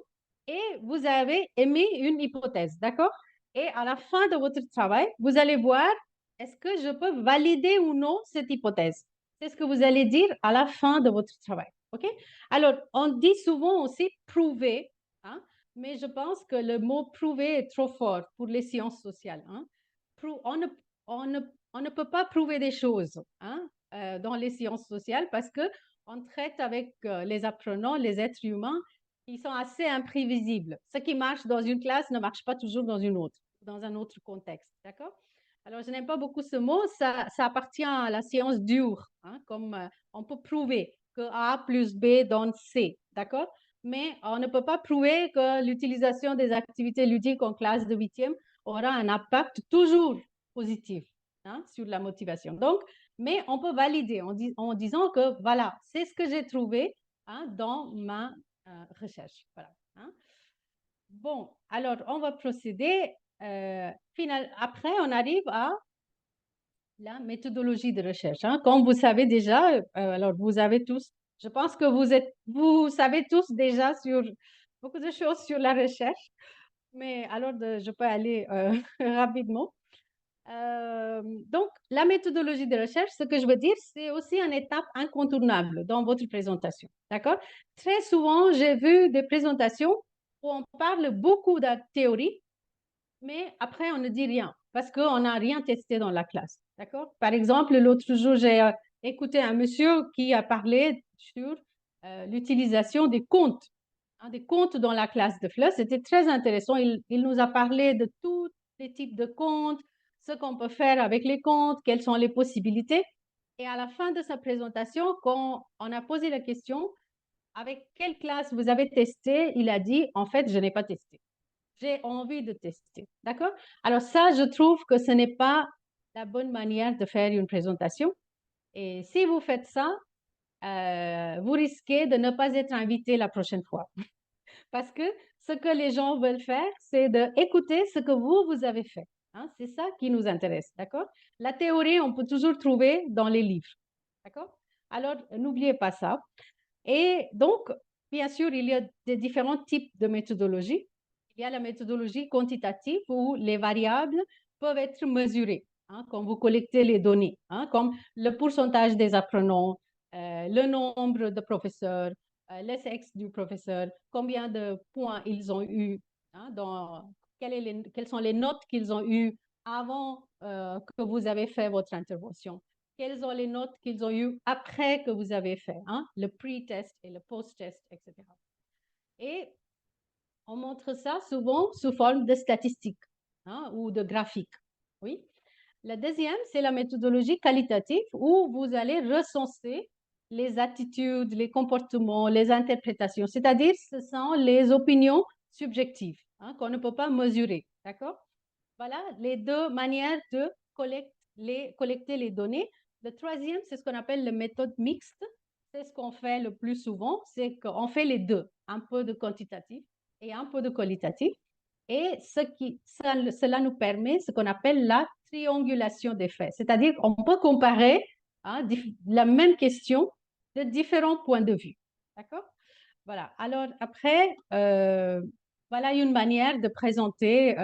et vous avez émis une hypothèse. D'accord? Et à la fin de votre travail, vous allez voir est-ce que je peux valider ou non cette hypothèse. C'est ce que vous allez dire à la fin de votre travail. OK? Alors, on dit souvent aussi prouver, hein, mais je pense que le mot prouver est trop fort pour les sciences sociales. Hein. On ne peut pas prouver des choses hein, dans les sciences sociales parce qu'on traite avec les apprenants, les êtres humains, qui sont assez imprévisibles. Ce qui marche dans une classe ne marche pas toujours dans une autre, dans un autre contexte. D'accord? Alors, je n'aime pas beaucoup ce mot, ça appartient à la science dure, hein, comme on peut prouver que A plus B donne C, d'accord? Mais on ne peut pas prouver que l'utilisation des activités ludiques en classe de 8e aura un impact toujours positif hein, sur la motivation. Donc, mais on peut valider en disant que voilà, c'est ce que j'ai trouvé hein, dans ma recherche. Voilà, hein. Bon, alors on va procéder. Après, on arrive à la méthodologie de recherche. Hein. Comme vous savez déjà, alors vous avez tous, je pense que vous savez tous déjà sur beaucoup de choses sur la recherche, mais alors je peux aller rapidement. Donc, la méthodologie de recherche, ce que je veux dire, c'est aussi une étape incontournable dans votre présentation. D'accord? Très souvent, j'ai vu des présentations où on parle beaucoup de théorie, mais après, on ne dit rien parce qu'on n'a rien testé dans la classe. D'accord? Par exemple, l'autre jour, j'ai écouté un monsieur qui a parlé sur l'utilisation des comptes dans la classe de FLE. C'était très intéressant. Il nous a parlé de tous les types de comptes, ce qu'on peut faire avec les comptes, quelles sont les possibilités. Et à la fin de sa présentation, quand on a posé la question, avec quelle classe vous avez testé, il a dit, en fait, je n'ai pas testé. J'ai envie de tester. D'accord? Alors ça, je trouve que ce n'est pas la bonne manière de faire une présentation. Et si vous faites ça, vous risquez de ne pas être invité la prochaine fois. Parce que ce que les gens veulent faire, c'est d'écouter ce que vous avez fait. Hein? C'est ça qui nous intéresse, d'accord? La théorie, on peut toujours trouver dans les livres, d'accord? Alors, n'oubliez pas ça. Et donc, bien sûr, il y a des différents types de méthodologies. Il y a la méthodologie quantitative où les variables peuvent être mesurées, hein, quand vous collectez les données, hein, comme le pourcentage des apprenants, le nombre de professeurs, le sexe du professeur, combien de points ils ont eu, hein, quelles sont les notes qu'ils ont eues avant que vous avez fait votre intervention. Quelles sont les notes qu'ils ont eues après que vous avez fait, hein, le pre-test et le post-test, etc. Et on montre ça souvent sous forme de statistiques hein, ou de graphiques. Oui. La deuxième, c'est la méthodologie qualitative où vous allez recenser les attitudes, les comportements, les interprétations, c'est-à-dire ce sont les opinions subjectives hein, qu'on ne peut pas mesurer. D'accord? Voilà les deux manières de collecte collecter les données. Le troisième, c'est ce qu'on appelle la méthode mixte. C'est ce qu'on fait le plus souvent, c'est qu'on fait les deux, un peu de quantitatif et un peu de qualitatif. Et cela nous permet ce qu'on appelle la triangulation des faits. C'est-à-dire qu'on peut comparer la même question de différents points de vue. D'accord? Voilà. Alors après, voilà une manière de présenter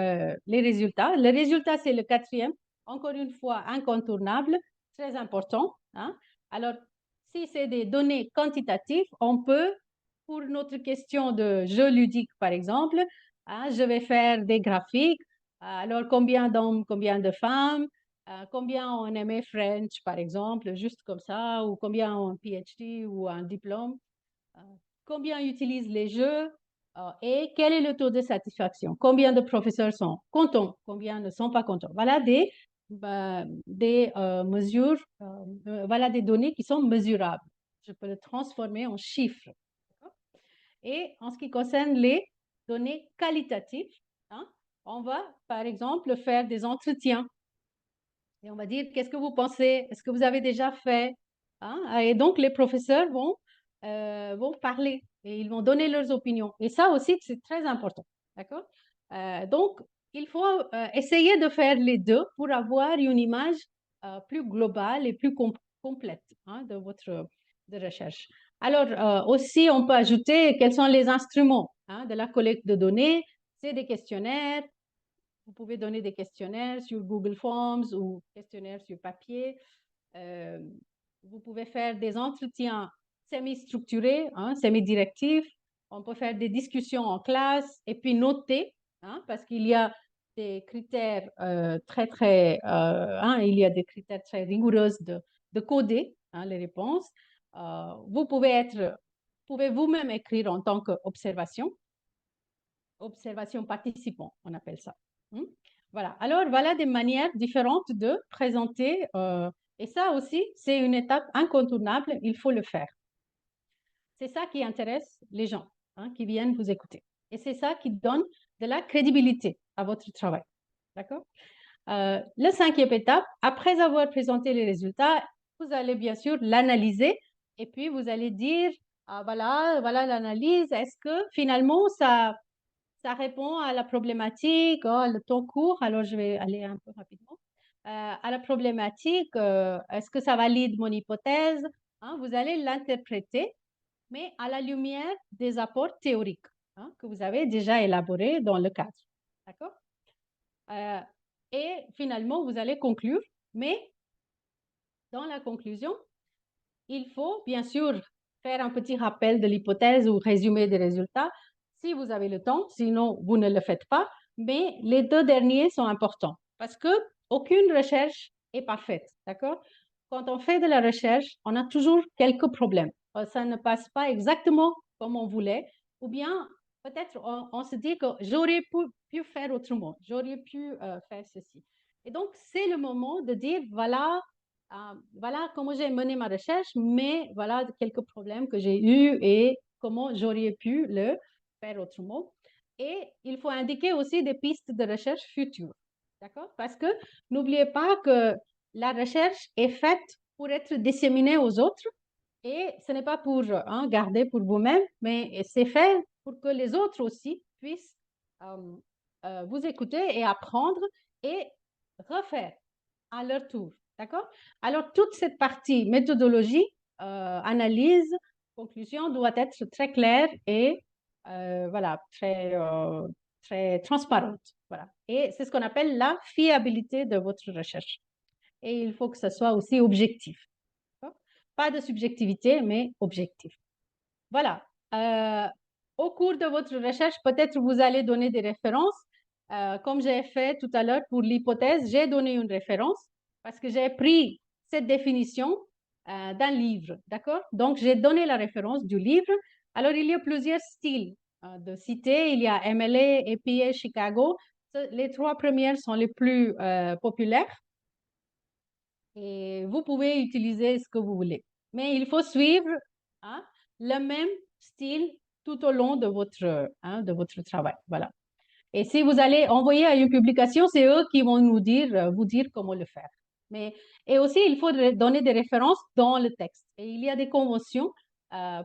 les résultats. Le résultat, c'est le quatrième. Encore une fois, incontournable, très important. Alors, si c'est des données quantitatives, on peut, pour notre question de jeu ludique, par exemple, je vais faire des graphiques. Alors, combien d'hommes, combien de femmes, combien on aimait French, par exemple, juste comme ça, ou combien ont un PhD ou un diplôme, combien utilisent les jeux et quel est le taux de satisfaction, combien de professeurs sont contents, combien ne sont pas contents. Voilà des mesures, voilà des données qui sont mesurables. Je peux le transformer en chiffres. Et en ce qui concerne les données qualitatives, on va, par exemple, faire des entretiens. Et on va dire, qu'est-ce que vous pensez? Est-ce que vous avez déjà fait? Et donc, les professeurs vont parler et ils vont donner leurs opinions. Et ça aussi, c'est très important. D'accord? Donc, il faut essayer de faire les deux pour avoir une image plus globale et plus complète de votre recherche. Alors, aussi, on peut ajouter quels sont les instruments de la collecte de données. C'est des questionnaires. Vous pouvez donner des questionnaires sur Google Forms ou questionnaires sur papier. Vous pouvez faire des entretiens semi-structurés, semi-directifs. On peut faire des discussions en classe et puis noter, parce qu'il y a des critères il y a des critères très rigoureux de coder les réponses. Vous pouvez vous-même écrire en tant qu'observation. Observation participant, on appelle ça. Voilà. Alors, voilà des manières différentes de présenter. Et ça aussi, c'est une étape incontournable. Il faut le faire. C'est ça qui intéresse les gens qui viennent vous écouter. Et c'est ça qui donne de la crédibilité à votre travail. D'accord? La cinquième étape, après avoir présenté les résultats, vous allez bien sûr l'analyser et puis vous allez dire, voilà l'analyse. Est-ce que finalement, ça répond à la problématique, le temps court, alors je vais aller un peu rapidement. À la problématique, est-ce que ça valide mon hypothèse? Vous allez l'interpréter, mais à la lumière des apports théoriques que vous avez déjà élaborés dans le cadre. D'accord? Et finalement, vous allez conclure, mais dans la conclusion, il faut bien sûr faire un petit rappel de l'hypothèse ou résumé des résultats, si vous avez le temps, sinon vous ne le faites pas. Mais les deux derniers sont importants parce qu'aucune recherche est parfaite, d'accord? Quand on fait de la recherche, on a toujours quelques problèmes. Ça ne passe pas exactement comme on voulait, ou bien peut-être on se dit que j'aurais pu faire autrement, j'aurais pu faire ceci. Et donc, c'est le moment de dire, voilà comment j'ai mené ma recherche, mais voilà quelques problèmes que j'ai eus et comment j'aurais pu le faire autrement. Et il faut indiquer aussi des pistes de recherche futures. D'accord? Parce que n'oubliez pas que la recherche est faite pour être disséminée aux autres et ce n'est pas pour garder pour vous-même, mais c'est fait pour que les autres aussi puissent vous écouter et apprendre et refaire à leur tour. D'accord? Alors, toute cette partie méthodologie, analyse, conclusion doit être très claire et voilà, très transparente. Voilà. Et c'est ce qu'on appelle la fiabilité de votre recherche. Et il faut que ce soit aussi objectif. Pas de subjectivité, mais objectif. Voilà. Au cours de votre recherche, peut-être vous allez donner des références. Comme j'ai fait tout à l'heure pour l'hypothèse, j'ai donné une référence parce que j'ai pris cette définition d'un livre, d'accord? Donc, j'ai donné la référence du livre. Alors, il y a plusieurs styles de citer. Il y a MLA, APA, Chicago. Les trois premières sont les plus populaires. Et vous pouvez utiliser ce que vous voulez. Mais il faut suivre le même style tout au long de votre travail. Voilà. Et si vous allez envoyer à une publication, c'est eux qui vont vous dire comment le faire. Et aussi, il faut donner des références dans le texte. Et il y a des conventions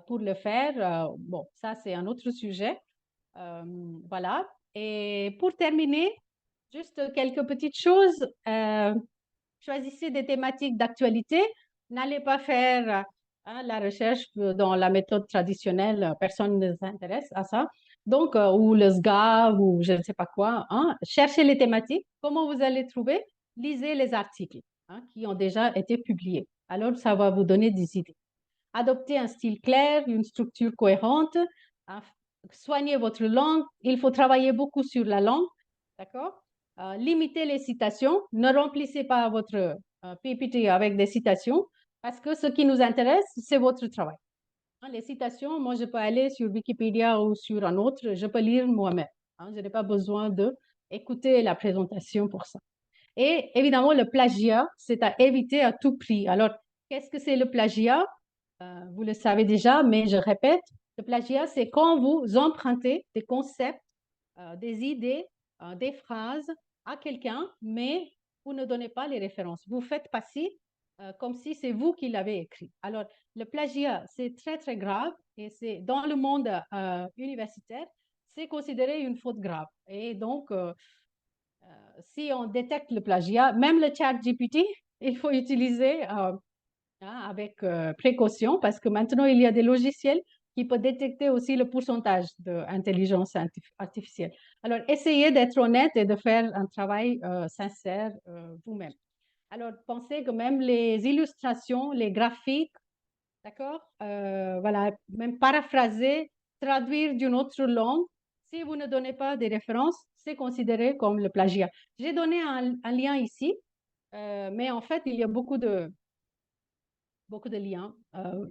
pour le faire. Bon, ça, c'est un autre sujet. Voilà. Et pour terminer, juste quelques petites choses. Choisissez des thématiques d'actualité. N'allez pas faire la recherche dans la méthode traditionnelle. Personne ne s'intéresse à ça. Donc, ou le SGA ou je ne sais pas quoi. Cherchez les thématiques. Comment vous allez trouver? Lisez les articles qui ont déjà été publiés. Alors, ça va vous donner des idées. Adoptez un style clair, une structure cohérente. Soignez votre langue. Il faut travailler beaucoup sur la langue. D'accord? Limitez les citations. Ne remplissez pas votre PPT avec des citations parce que ce qui nous intéresse, c'est votre travail. Les citations, moi, je peux aller sur Wikipédia ou sur un autre, je peux lire moi-même. Je n'ai pas besoin d'écouter la présentation pour ça. Et évidemment, le plagiat, c'est à éviter à tout prix. Alors, qu'est-ce que c'est le plagiat? Vous le savez déjà, mais je répète, le plagiat, c'est quand vous empruntez des concepts, des idées, des phrases à quelqu'un, mais vous ne donnez pas les références. Vous faites passer comme si c'est vous qui l'avez écrit. Alors, le plagiat, c'est très, très grave et c'est dans le monde universitaire, c'est considéré une faute grave. Et donc, si on détecte le plagiat, même le chat GPT, il faut utiliser avec précaution parce que maintenant, il y a des logiciels qui peuvent détecter aussi le pourcentage d'intelligence artificielle. Alors, essayez d'être honnête et de faire un travail sincère vous-même. Alors, pensez que même les illustrations, les graphiques, d'accord, voilà, même paraphraser, traduire d'une autre langue, si vous ne donnez pas des références, c'est considéré comme le plagiat. J'ai donné un lien ici, mais en fait, il y a beaucoup de liens,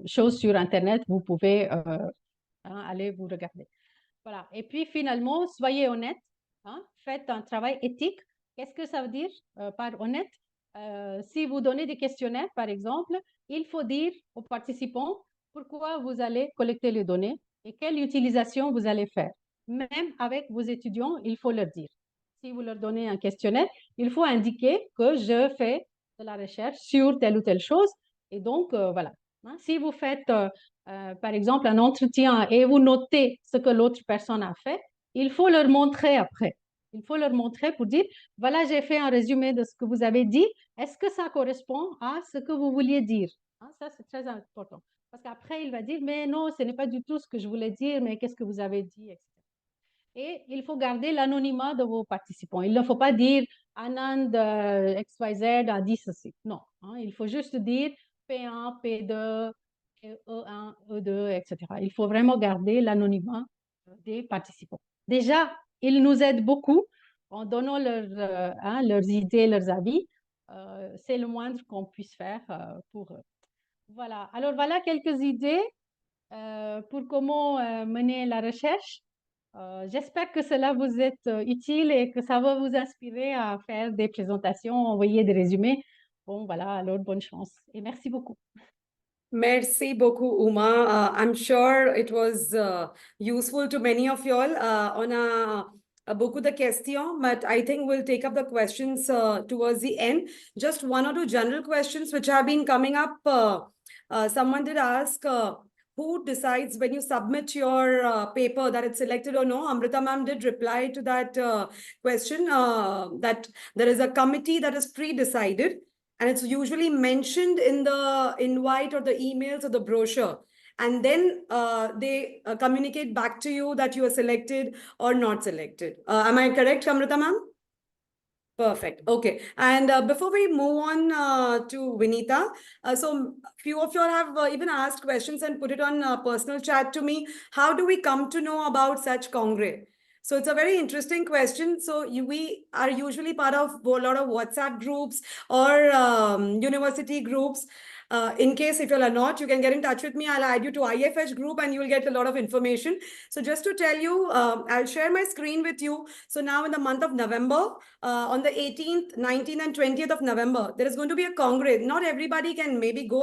choses sur Internet, vous pouvez aller vous regarder. Voilà. Et puis finalement, soyez honnête, faites un travail éthique. Qu'est-ce que ça veut dire par honnête? Si vous donnez des questionnaires, par exemple, il faut dire aux participants pourquoi vous allez collecter les données et quelle utilisation vous allez faire. Même avec vos étudiants, il faut leur dire. Si vous leur donnez un questionnaire, il faut indiquer que je fais de la recherche sur telle ou telle chose. Et donc, voilà. Si vous faites, par exemple, un entretien et vous notez ce que l'autre personne a fait, il faut leur montrer après. Il faut leur montrer pour dire, voilà, j'ai fait un résumé de ce que vous avez dit. Est-ce que ça correspond à ce que vous vouliez dire? Ça, c'est très important. Parce qu'après, il va dire, mais non, ce n'est pas du tout ce que je voulais dire, mais qu'est-ce que vous avez dit, etc. Et il faut garder l'anonymat de vos participants. Il ne faut pas dire Anand XYZ a dit ceci. Non, il faut juste dire P1, P2, E1, E2, etc. Il faut vraiment garder l'anonymat des participants. Déjà, ils nous aident beaucoup en donnant leurs idées, leurs avis. C'est le moindre qu'on puisse faire pour eux. Voilà. Alors, voilà quelques idées pour comment mener la recherche. J'espère que cela vous est utile et que ça va vous inspirer à faire des présentations, envoyer des résumés. Bon, voilà, alors bonne chance et merci beaucoup. Merci beaucoup, Uma. I'm sure it was useful to many of you all. On a beaucoup de questions, but I think we'll take up the questions towards the end. Just one or two general questions which have been coming up. Someone did ask, who decides when you submit your paper that it's selected or no? Amrita ma'am did reply to that question that there is a committee that is pre-decided. And it's usually mentioned in the invite or the emails or the brochure. And then they communicate back to you that you are selected or not selected. Am I correct, Amrita ma'am? Perfect. Okay. And before we move on to Vinita, so few of you have even asked questions and put it on personal chat to me. How do we come to know about such congress? So it's a very interesting question. So we are usually part of a lot of WhatsApp groups or university groups. In case if you are not, you can get in touch with me. I'll add you to IFH group and you will get a lot of information. So just to tell you, I'll share my screen with you. So now in the month of November, on the 18th, 19th and 20th of November, there is going to be a congress. Not everybody can maybe go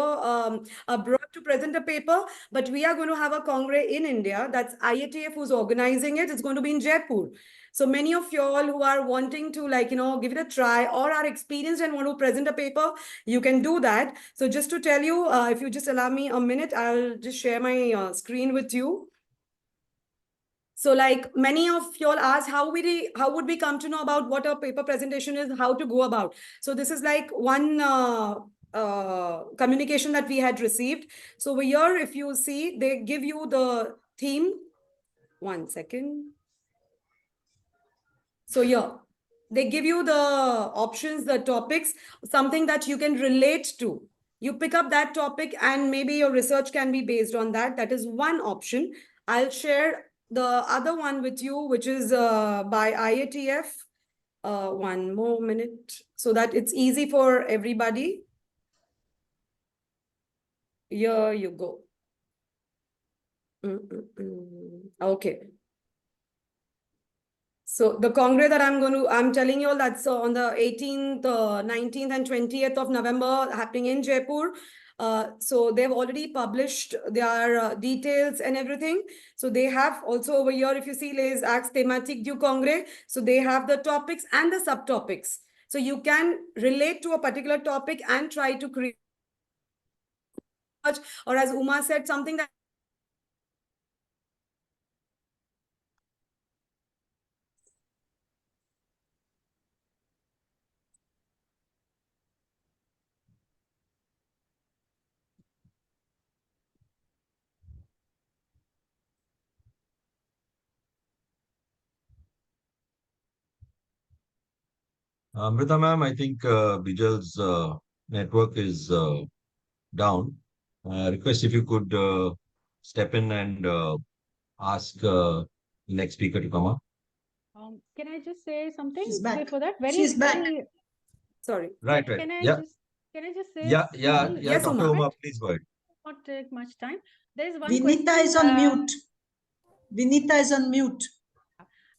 abroad to present a paper, but we are going to have a congress in India. That's IATF who's organizing it. It's going to be in Jaipur. So many of you all who are wanting to give it a try or are experienced and want to present a paper, you can do that. So just to tell you, if you just allow me a minute, I'll just share my screen with you. So like many of you all asked, how would we come to know about what a paper presentation is, how to go about? So this is like one communication that we had received. So over here, if you see, they give you the theme. One second. So here, they give you the options, the topics, something that you can relate to. You pick up that topic and maybe your research can be based on that. That is one option. I'll share the other one with you, which is by IATF. One more minute so that it's easy for everybody. Here you go. Okay. So the Congress that I'm telling you all, that's on the 18th, 19th and 20th of November happening in Jaipur. So they've already published their details and everything. So they have also over here, if you see, Les Axes Thématiques du Congrès. So they have the topics and the subtopics. So you can relate to a particular topic and try to create, or as Uma said, something that Amrita ma'am, I think Bijal's network is down. Request if you could step in and ask next speaker to come up. Can I just say something She's back. before that? She's back. sorry. Right. Can I Yeah. just say Yeah. Yes, Dr. Uma. Uma, please go ahead. not take much time. There is one Vinita question, is on mute. Vinita is on mute.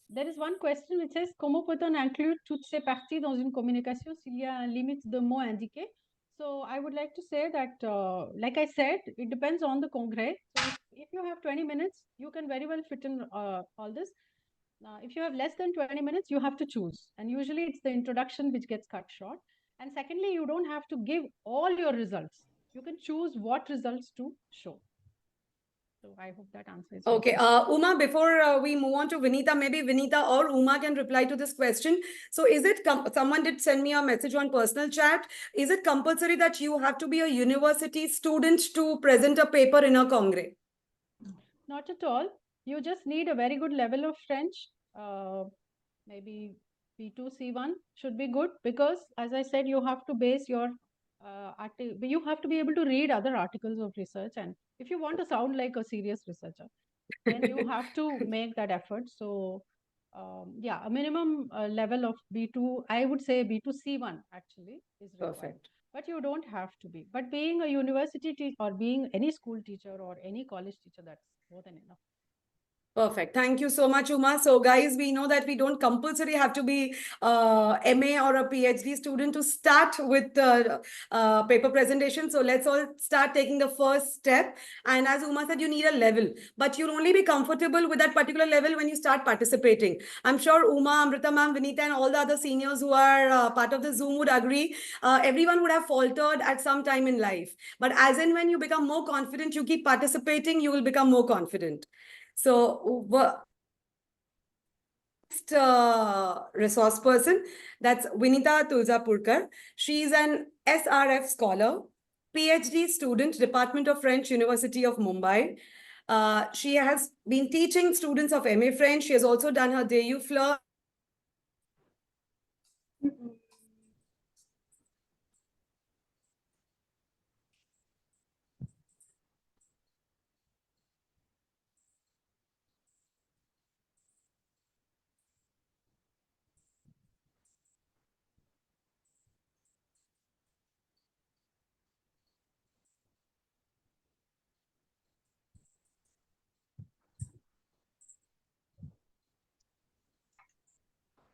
There is one question which says comment peut-on inclure toutes ces parties dans une communication s'il y a un limite de mots indiqué? So I would like to say that, like I said, it depends on the congrès. So if you have 20 minutes, you can very well fit in all this. If you have less than 20 minutes, you have to choose. And usually it's the introduction which gets cut short. And secondly, you don't have to give all your results. You can choose what results to show. So I hope that answers. your Okay, question. Uma, before we move on to Vinita, maybe Vinita or Uma can reply to this question. So is it, someone did send me a message on personal chat. Is it compulsory that you have to be a university student to present a paper in a congrès? Not at all. You just need a very good level of French. Maybe B2, C1 should be good because, as I said, you have to base your you have to be able to read other articles of research. And if you want to sound like a serious researcher, then you have to make that effort. So, yeah, a minimum level of B2, I would say B2, C1 actually is required. Perfect. But you don't have to be. But being a university teacher or being any school teacher or any college teacher, that's more than enough. Perfect. Thank you so much, Uma. So guys, we know that we don't compulsory have to be MA or a PhD student to start with paper presentation. So let's all start taking the first step. And as Uma said, you need a level, but you'll only be comfortable with that particular level when you start participating. I'm sure Uma, Amrita ma'am, Vinita and all the other seniors who are part of the Zoom would agree. Everyone would have faltered at some time in life. But as and when you become more confident, you keep participating, you will become more confident. So, next resource person, that's Vinita Tulsapurkar. She is an SRF scholar, PhD student, Department of French, University of Mumbai. She has been teaching students of MA French. She has also done her DU FLIR.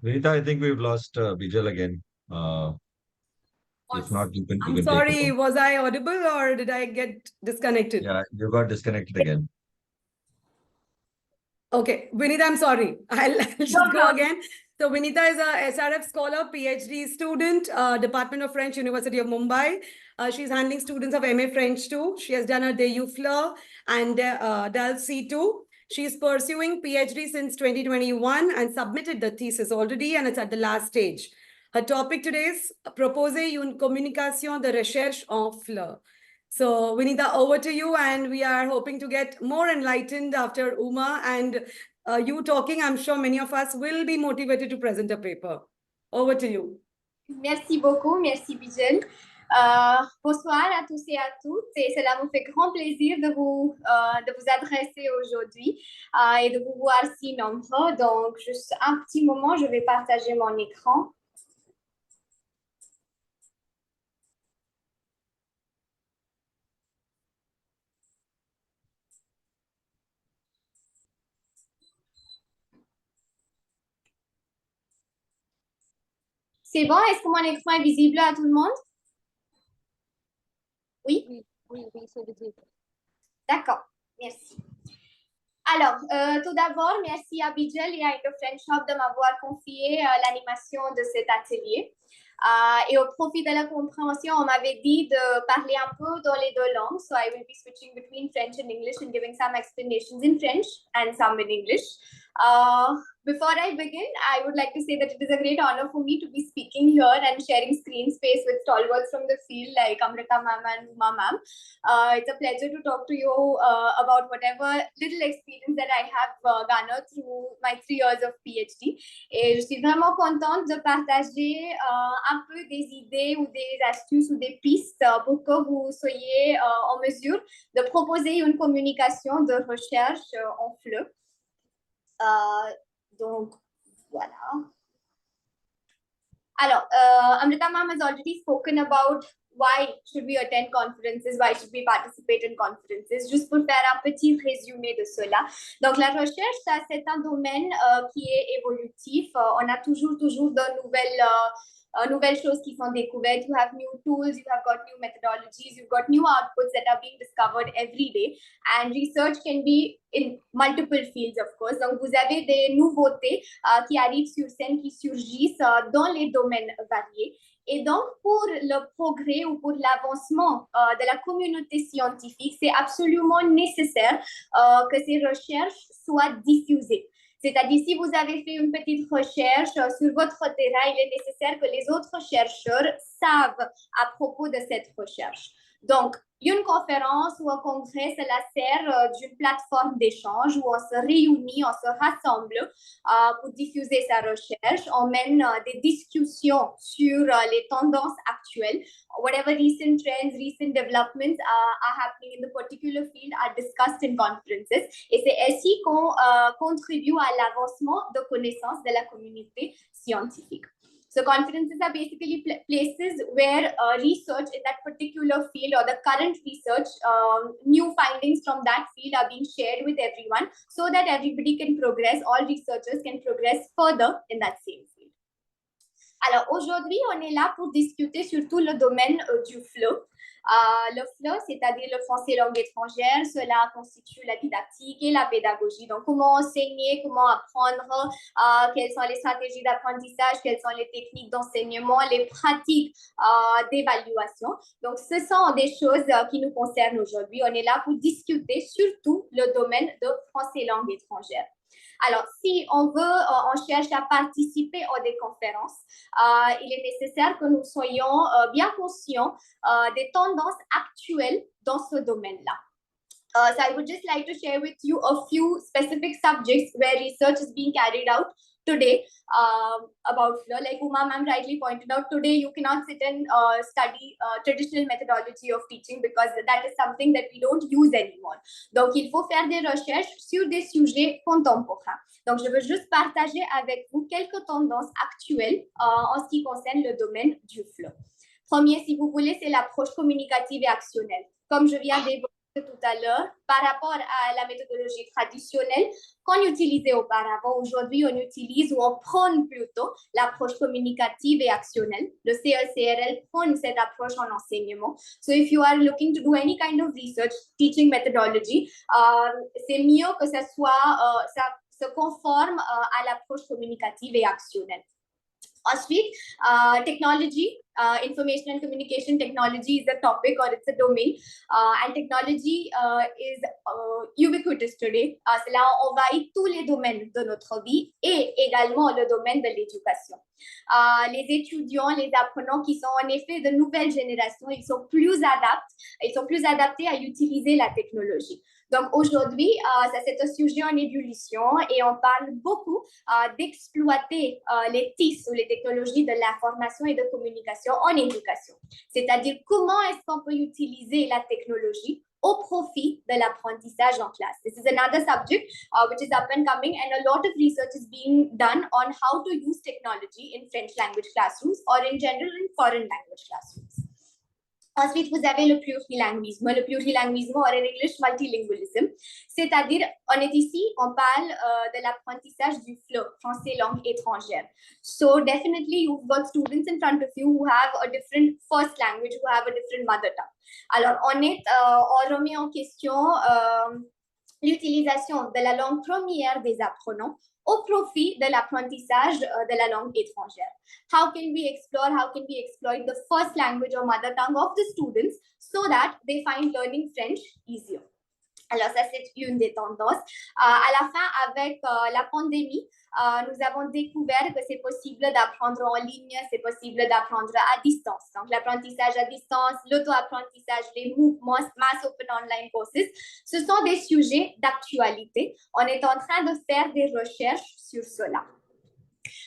Vinita, I think we've lost Bijal again. If not, you can I'm take sorry, over. was I audible or did I get disconnected? Yeah, you got disconnected again. Okay, Vinita, I'm sorry. I'll just go problem. again. So Vinita is a SRF scholar, PhD student, Department of French, University of Mumbai. She's handling students of MA French too. She has done her DEUFLA and DEL C2. She's pursuing PhD since 2021 and submitted the thesis already, and it's at the last stage. Her topic today is Proposer une communication de recherche en FLE. So Vinita, over to you, and we are hoping to get more enlightened after Uma and you talking. I'm sure many of us will be motivated to present a paper. Over to you. Merci beaucoup, merci Bijal. Bonsoir à tous et à toutes, et cela me fait grand plaisir de vous adresser aujourd'hui et de vous voir si nombreux. Donc, juste un petit moment, je vais partager mon écran. C'est bon? Est-ce que mon écran est visible à tout le monde? Oui? Oui, c'est visible. D'accord, merci. Alors, tout d'abord, merci à Bijal et à Indo French Hub de m'avoir confié l'animation de cet atelier. Et au profit de la compréhension, on m'avait dit de parler un peu dans les deux langues. So I will be switching between French and English and giving some explanations in French and some in English. Before I begin, I would like to say that it is a great honor for me to be speaking here and sharing screen space with stalwarts from the field like Amrita ma'am and Uma ma'am. It's a pleasure to talk to you about whatever little experience that I have garnered through my 3 years of PhD. Et je suis vraiment contente de partager un peu des idées ou des astuces ou des pistes pour que vous soyez en mesure de proposer une communication de recherche en FLE. Donc, voilà. Alors, Amrita ma'am has already spoken about why should we attend conferences, why should we participate in conferences, juste pour faire un petit résumé de cela. Donc, la recherche, ça, c'est un domaine qui est évolutif. On a toujours de nouvelles choses qui sont découvertes. You have new tools, you have got new methodologies, you've got new outputs that are being discovered every day. And research can be in multiple fields, of course. Donc, vous avez des nouveautés qui arrivent sur scène, qui surgissent dans les domaines variés. Et donc, pour le progrès ou pour l'avancement de la communauté scientifique, c'est absolument nécessaire que ces recherches soient diffusées. C'est-à-dire, si vous avez fait une petite recherche sur votre terrain, il est nécessaire que les autres chercheurs savent à propos de cette recherche. Donc, une conférence ou un congrès, cela sert d'une plateforme d'échange où on se réunit, on se rassemble pour diffuser sa recherche. On mène des discussions sur les tendances actuelles. Whatever recent trends, recent developments are happening in the particular field are discussed in conferences. Et c'est ainsi qu'on contribue à l'avancement de connaissances de la communauté scientifique. So conferences are basically places where research in that particular field or the current research, new findings from that field are being shared with everyone so that everybody can progress, all researchers can progress further in that same field. Alors aujourd'hui, on est là pour discuter surtout le domaine du FLE. Le FLE, c'est-à-dire le français langue étrangère, cela constitue la didactique et la pédagogie. Donc, comment enseigner, comment apprendre, quelles sont les stratégies d'apprentissage, quelles sont les techniques d'enseignement, les pratiques d'évaluation. Donc, ce sont des choses qui nous concernent aujourd'hui. On est là pour discuter surtout le domaine de français langue étrangère. Alors, si on cherche à participer à des conférences, il est nécessaire que nous soyons bien conscients des tendances actuelles dans ce domaine-là. So I would just like to share with you a few specific subjects where research is being carried out today about FLE. Like Uma ma'am rightly pointed out, today you cannot sit and study traditional methodology of teaching because that is something that we don't use anymore. Donc, il faut faire des recherches sur des sujets contemporains. Donc, je veux juste partager avec vous quelques tendances actuelles en ce qui concerne le domaine du FLE. Premier, si vous voulez, c'est l'approche communicative et actionnelle. Comme je viens d'évoquer tout à l'heure, par rapport à la méthodologie traditionnelle qu'on utilisait auparavant, aujourd'hui on utilise ou on prône plutôt l'approche communicative et actionnelle. Le CECRL prône cette approche en enseignement. So if you are looking to do any kind of research, teaching methodology, c'est mieux que ça se conforme à l'approche communicative et actionnelle. Ensuite, technology, information and communication technology is a topic or it's a domain. And technology is ubiquitous today. Cela envahit tous les domaines de notre vie et également le domaine de l'éducation. Les étudiants, les apprenants qui sont en effet de nouvelles générations, ils sont plus adaptés à utiliser la technologie. Donc aujourd'hui, c'est un sujet en ébullition et on parle beaucoup d'exploiter les TIC ou les technologies de l'information et de communication en éducation. C'est-à-dire comment est-ce qu'on peut utiliser la technologie au profit de l'apprentissage en classe. This is another subject which is up and coming, and a lot of research is being done on how to use technology in French language classrooms or in general in foreign language classrooms. Ensuite, vous avez le plurilinguisme or in English, multilingualism. C'est-à-dire, on parle de l'apprentissage du FLE, français langue étrangère. So definitely, you've got students in front of you who have a different first language, who have a different mother tongue. Alors, on remet en question l'utilisation de la langue première des apprenants au profit de l'apprentissage de la langue étrangère. How can we exploit the first language or mother tongue of the students so that they find learning French easier? Alors ça, c'est une des tendances. À la fin, avec la pandémie, nous avons découvert que c'est possible d'apprendre en ligne, c'est possible d'apprendre à distance. Donc, l'apprentissage à distance, l'auto-apprentissage, les mouvements, mass open online courses, ce sont des sujets d'actualité. On est en train de faire des recherches sur cela.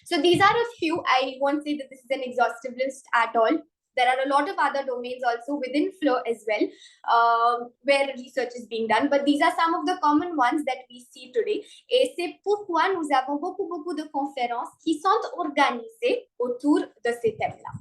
So these are a few. I won't say that this is an exhaustive list at all. There are a lot of other domains also within FLE as well, where research is being done. But these are some of the common ones that we see today. Et c'est pourquoi nous avons beaucoup de conférences qui sont organisées autour de ces thèmes-là.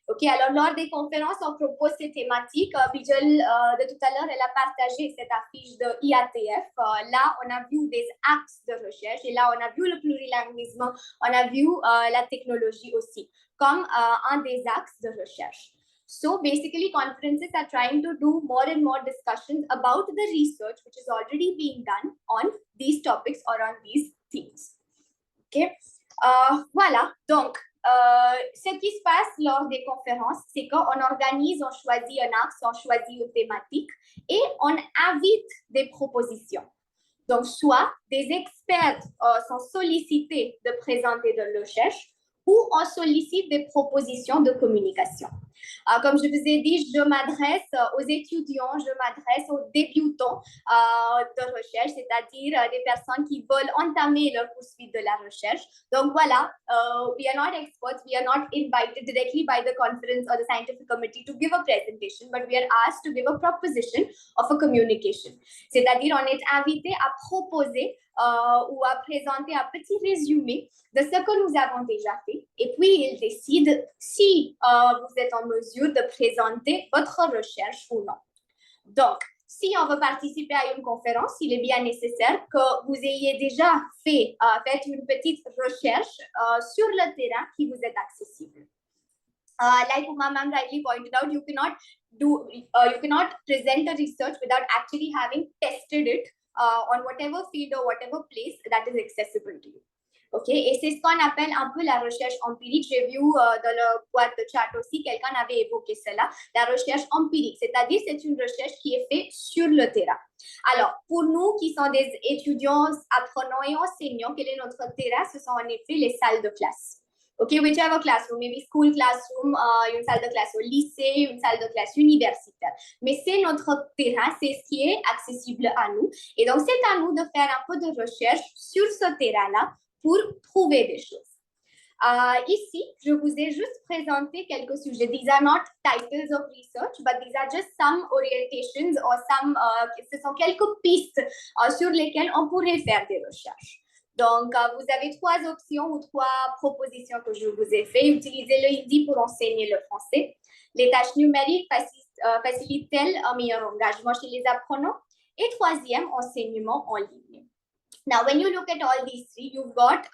OK, alors lors des conférences, on propose ces thématiques. Bijal, de tout à l'heure, elle a partagé cette affiche de IATF. Là, on a vu des axes de recherche et là, on a vu le plurilinguisme, on a vu la technologie aussi comme un des axes de recherche. So basically, conferences are trying to do more and more discussions about the research which is already being done on these topics or on these themes. OK, voilà, donc ce qui se passe lors des conférences, c'est qu'on organise, on choisit un axe, on choisit une thématique et on invite des propositions. Donc, soit des experts sont sollicités de présenter de recherche ou on sollicite des propositions de communication. Comme je vous ai dit, je m'adresse aux étudiants, je m'adresse aux débutants de recherche, c'est-à-dire des personnes qui veulent entamer leur poursuite de la recherche. Donc voilà, we are not experts, we are not invited directly by the conference or the scientific committee to give a presentation, but we are asked to give a proposition of a communication. C'est-à-dire, on est invité à proposer ou à présenter un petit résumé de ce que nous avons déjà fait. Et puis, ils décident si vous êtes en mesure de présenter votre recherche ou non. Donc, si on veut participer à une conférence, il est bien nécessaire que vous ayez déjà fait une petite recherche sur le terrain qui vous est accessible. Like Uma ma'am rightly pointed out, you cannot present a research without actually having tested it on whatever field or whatever place that is accessible to you. OK, et c'est ce qu'on appelle un peu la recherche empirique. J'ai vu dans le boîte de chat aussi, quelqu'un avait évoqué cela, la recherche empirique, c'est-à-dire c'est une recherche qui est faite sur le terrain. Alors, pour nous qui sommes des étudiants, apprenants et enseignants, quel est notre terrain? Ce sont en effet les salles de classe. OK, whichever classroom, maybe school classroom, une salle de classe au lycée, une salle de classe universitaire. Mais c'est notre terrain, c'est ce qui est accessible à nous. Et donc, c'est à nous de faire un peu de recherche sur ce terrain-là pour trouver des choses. Ici, je vous ai juste présenté quelques sujets. These are not titles of research, but these are just some orientations or ce sont quelques pistes sur lesquelles on pourrait faire des recherches. Donc, vous avez 3 options ou 3 propositions que je vous ai fait. Utilisez le hindi pour enseigner le français. Les tâches numériques facilitent-elles un meilleur engagement chez les apprenants? Et 3e, enseignement en ligne. Now, when you look at all these 3, you've got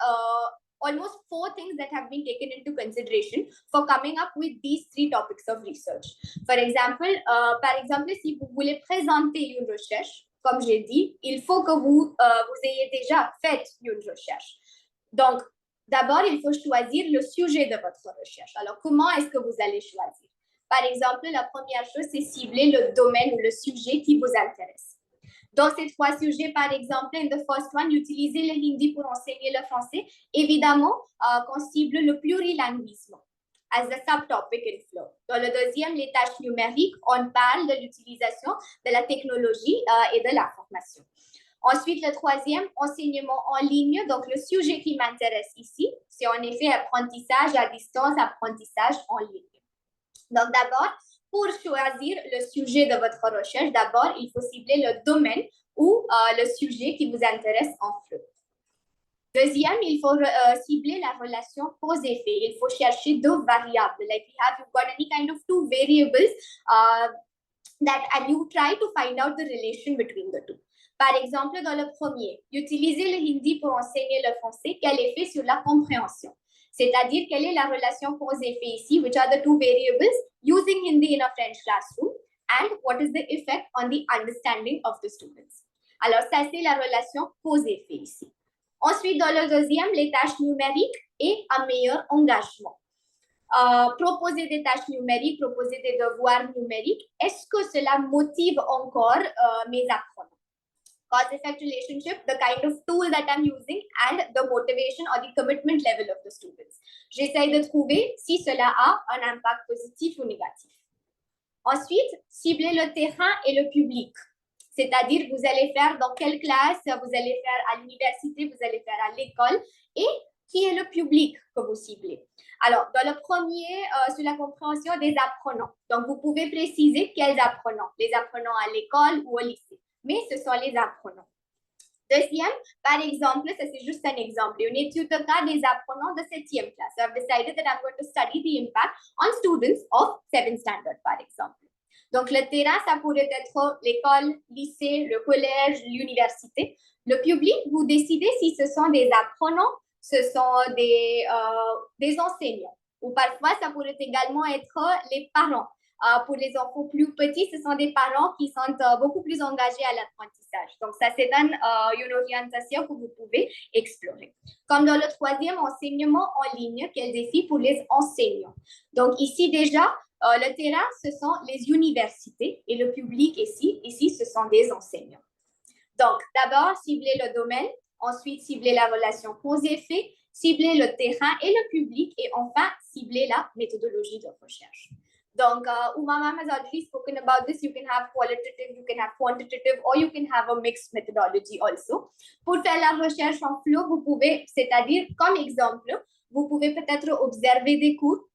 almost 4 things that have been taken into consideration for coming up with these 3 topics of research. Par exemple, si vous voulez présenter une recherche, comme j'ai dit, il faut que vous ayez déjà fait une recherche. Donc, d'abord, il faut choisir le sujet de votre recherche. Alors, comment est-ce que vous allez choisir? Par exemple, la première chose, c'est cibler le domaine ou le sujet qui vous intéresse. Dans ces trois sujets, par exemple, in the first one, utiliser le hindi pour enseigner le français. Évidemment, qu'on cible le plurilinguisme as a subtopic in flow. Dans le deuxième, les tâches numériques, on parle de l'utilisation de la technologie et de l'information. Ensuite, le troisième, enseignement en ligne. Donc, le sujet qui m'intéresse ici, c'est en effet apprentissage à distance, apprentissage en ligne. Donc, d'abord, pour choisir le sujet de votre recherche, d'abord, il faut cibler le domaine ou le sujet qui vous intéresse en flow. Deuxième, il faut cibler la relation cause-effet. Il faut chercher deux variables. Like you've got any kind of two variables and you try to find out the relation between the two. Par exemple, dans le premier, utiliser le hindi pour enseigner le français, quel effet sur la compréhension? C'est-à-dire, quelle est la relation cause-effet ici? Which are the two variables using Hindi in a French classroom? And what is the effect on the understanding of the students? Alors, ça, c'est la relation cause-effet ici. Ensuite, dans le deuxième, les tâches numériques et un meilleur engagement. Proposer des tâches numériques, proposer des devoirs numériques, est-ce que cela motive encore mes apprenants? Cause-effect relationship, the kind of tool that I'm using and the motivation or the commitment level of the students. J'essaie de trouver si cela a un impact positif ou négatif. Ensuite, cibler le terrain et le public. C'est-à-dire, vous allez faire dans quelle classe, vous allez faire à l'université, vous allez faire à l'école et qui est le public que vous ciblez. Alors, dans le premier, sur la compréhension des apprenants. Donc, vous pouvez préciser quels apprenants. Les apprenants à l'école ou au lycée. Mais ce sont les apprenants. Deuxième, par exemple, ça c'est juste un exemple, une étude de cas des apprenants de 7e classe. So I've decided that I'm going to study the impact on students of 7th standard, par exemple. Donc, le terrain, ça pourrait être l'école, lycée, le collège, l'université. Le public, vous décidez si ce sont des apprenants, ce sont des enseignants. Ou parfois, ça pourrait également être les parents. Pour les enfants plus petits, ce sont des parents qui sont beaucoup plus engagés à l'apprentissage. Donc, ça, c'est une orientation que vous pouvez explorer. Comme dans le troisième, enseignement en ligne, quel défi pour les enseignants? Donc, ici, déjà, le terrain, ce sont les universités et le public ici, ce sont des enseignants. Donc, d'abord, cibler le domaine, ensuite, cibler la relation cause-effet, cibler le terrain et le public et enfin, cibler la méthodologie de recherche. Donc, Uma ma'am has already spoken about this. You can have qualitative, you can have quantitative, or you can have a mixed methodology also. Pour faire la recherche en flow, vous pouvez, c'est-à-dire, comme exemple, vous pouvez peut-être observer des cours.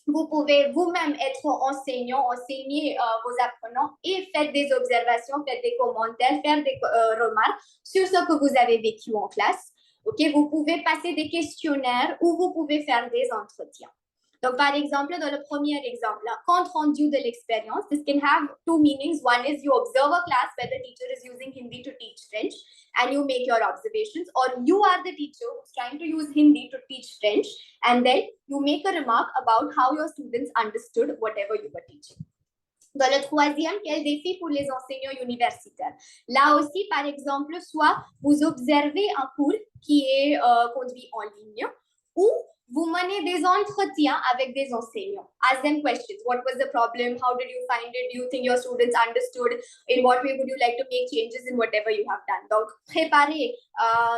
Vous pouvez vous-même être enseignant, enseigner vos apprenants et faire des observations, faire des commentaires, faire des remarques sur ce que vous avez vécu en classe. Okay? Vous pouvez passer des questionnaires ou vous pouvez faire des entretiens. Donc, par exemple, dans le premier exemple, compte rendu de l'expérience, this can have two meanings. One is you observe a class where the teacher is using Hindi to teach French and you make your observations, or you are the teacher who's trying to use Hindi to teach French and then you make a remark about how your students understood whatever you were teaching. Dans le troisième, quel défi pour les enseignants universitaires? Là aussi, par exemple, soit vous observez un cours qui est conduit en ligne ou vous menez des entretiens avec des enseignants. Ask them questions. What was the problem? How did you find it? Do you think your students understood? In what way would you like to make changes in whatever you have done? Donc, préparer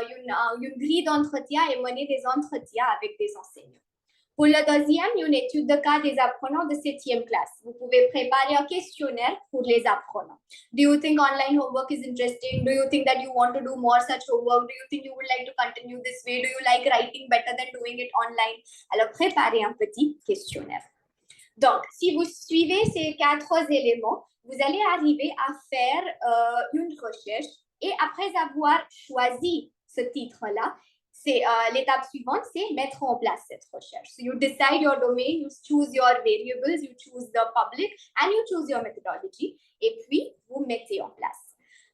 une grille d'entretien et mener des entretiens avec des enseignants. Pour le deuxième, une étude de cas des apprenants de 7e classe. Vous pouvez préparer un questionnaire pour les apprenants. Do you think online homework is interesting? Do you think that you want to do more such homework? Do you think you would like to continue this way? Do you like writing better than doing it online? Alors, préparez un petit questionnaire. Donc, si vous suivez ces 4 éléments, vous allez arriver à faire une recherche et après avoir choisi ce titre-là, l'étape suivante, c'est mettre en place cette recherche. So you decide your domain, you choose your variables, you choose the public, and you choose your methodology. Et puis, vous mettez en place.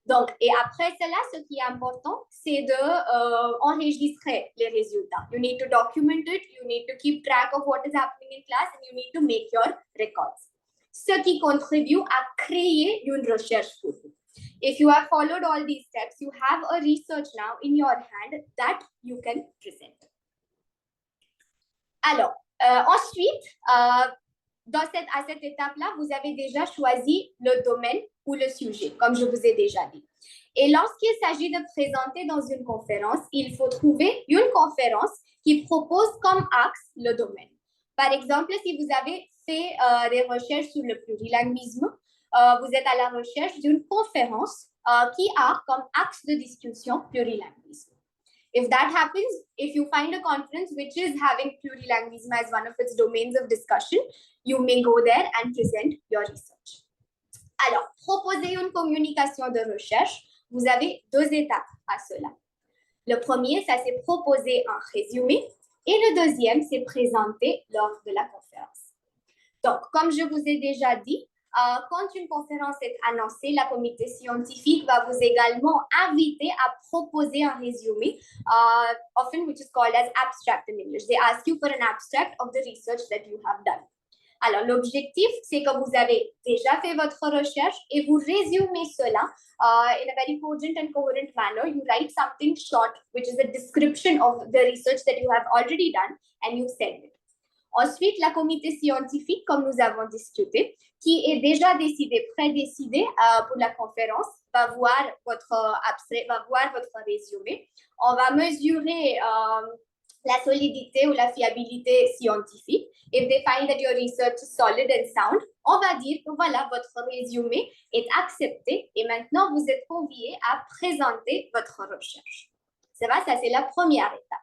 Donc, et après cela, ce qui est important, c'est d'enregistrer les résultats. You need to document it, you need to keep track of what is happening in class, and you need to make your records. Ce qui contribue à créer une recherche pour vous. If you have followed all these steps, you have a research now in your hand that you can present. Alors, ensuite, à cette étape-là, vous avez déjà choisi le domaine ou le sujet, comme je vous ai déjà dit. Et lorsqu'il s'agit de présenter dans une conférence, il faut trouver une conférence qui propose comme axe le domaine. Par exemple, si vous avez fait des recherches sur le plurilinguisme, vous êtes à la recherche d'une conférence qui a comme axe de discussion plurilinguisme. If that happens, if you find a conference which is having plurilinguism as one of its domains of discussion, you may go there and present your research. Alors, proposer une communication de recherche, vous avez deux étapes à cela. Le premier, ça c'est proposer un résumé et le deuxième, c'est présenter lors de la conférence. Donc, comme je vous ai déjà dit, quand une conférence est annoncée, la comité scientifique va vous également inviter à proposer un résumé, often which is called as abstract in English. They ask you for an abstract of the research that you have done. Alors, l'objectif, c'est que vous avez déjà fait votre recherche et vous résumez cela in a very cogent and coherent manner. You write something short, which is a description of the research that you have already done, and you send it. Ensuite, la comité scientifique, comme nous avons discuté, qui est déjà décidé, prédécidé pour la conférence, va voir votre abstrait, va voir votre résumé. On va mesurer la solidité ou la fiabilité scientifique. If they find that your research is solid and sound, on va dire que voilà, votre résumé est accepté et maintenant vous êtes convié à présenter votre recherche. Ça va, ça c'est la première étape.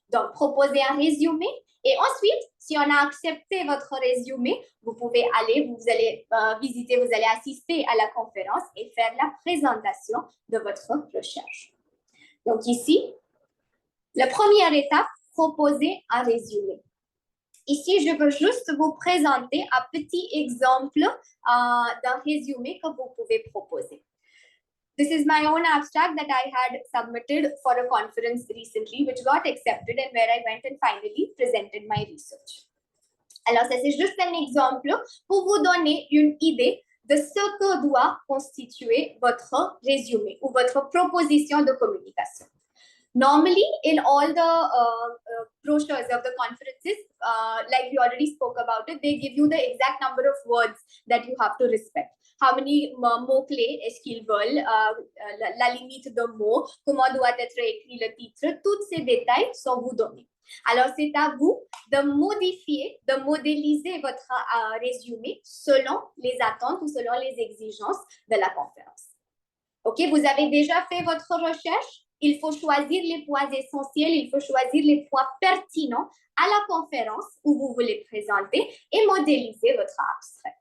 Donc, proposer un résumé et ensuite, si on a accepté votre résumé, vous pouvez aller, vous allez visiter, vous allez assister à la conférence et faire la présentation de votre recherche. Donc ici, la première étape, proposer un résumé. Ici, je veux juste vous présenter un petit exemple d'un résumé que vous pouvez proposer. This is my own abstract that I had submitted for a conference recently, which got accepted and where I went and finally presented my research. Alors, ça c'est juste un exemple pour vous donner une idée de ce que doit constituer votre résumé ou votre proposition de communication. Normally, in all the brochures of the conferences, like we already spoke about it, they give you the exact number of words that you have to respect. How many mots-clés est-ce qu'ils veulent, la limite de mots, comment doit être écrit le titre, tous ces détails sont vous donnés. Alors, c'est à vous de modifier, de modéliser votre résumé selon les attentes ou selon les exigences de la conférence. OK, vous avez déjà fait votre recherche? Il faut choisir les points essentiels, il faut choisir les points pertinents à la conférence où vous voulez présenter et modéliser votre abstrait.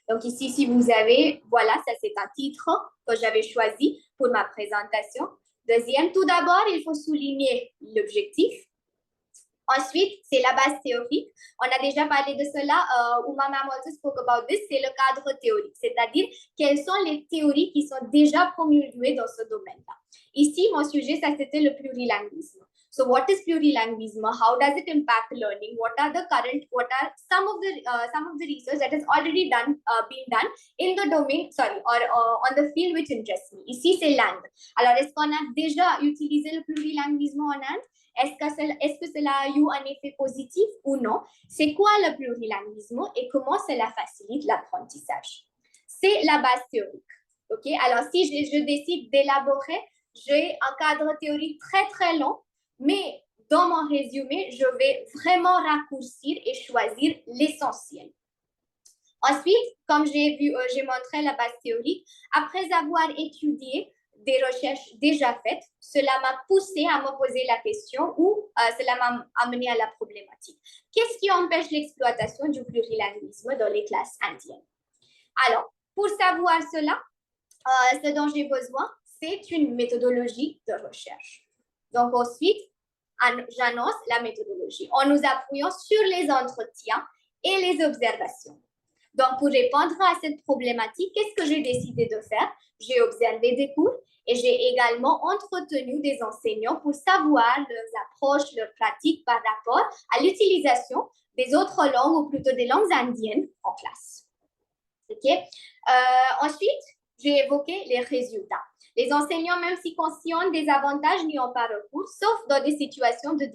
Donc ici, si vous avez, voilà, ça c'est un titre que j'avais choisi pour ma présentation. Deuxième, tout d'abord, il faut souligner l'objectif. Ensuite, c'est la base théorique. On a déjà parlé de cela. Uma ma'am also spoke about this. C'est le cadre théorique, c'est-à-dire quelles sont les théories qui sont déjà promulguées dans ce domaine-là. Ici, mon sujet, ça c'était le plurilinguisme. So, what is plurilinguism? How does it impact learning? What are some of the research that has already been done in the domain, or on the field which interests me? Ici, c'est l'Inde. Alors, est-ce qu'on a déjà utilisé le plurilinguisme en Inde? Est-ce que cela a eu un effet positif ou non? C'est quoi le plurilinguisme et comment cela facilite l'apprentissage? C'est la base théorique. OK? Alors, si je décide d'élaborer, j'ai un cadre théorique très, très long, mais dans mon résumé, je vais vraiment raccourcir et choisir l'essentiel. Ensuite, comme j'ai montré la base théorique, après avoir étudié des recherches déjà faites, cela m'a poussé à me poser la question ou cela m'a amené à la problématique. Qu'est-ce qui empêche l'exploitation du plurilinguisme dans les classes indiennes? Alors, pour savoir cela, ce dont j'ai besoin, c'est une méthodologie de recherche. Donc ensuite, j'annonce la méthodologie en nous appuyant sur les entretiens et les observations. Donc, pour répondre à cette problématique, qu'est-ce que j'ai décidé de faire? J'ai observé des cours et j'ai également entretenu des enseignants pour savoir leurs approches, leurs pratiques par rapport à l'utilisation des autres langues ou plutôt des langues indiennes en classe. OK? Ensuite, j'ai évoqué les résultats. Les enseignants, même si conscients des avantages, n'y ont pas recours, sauf dans des situations de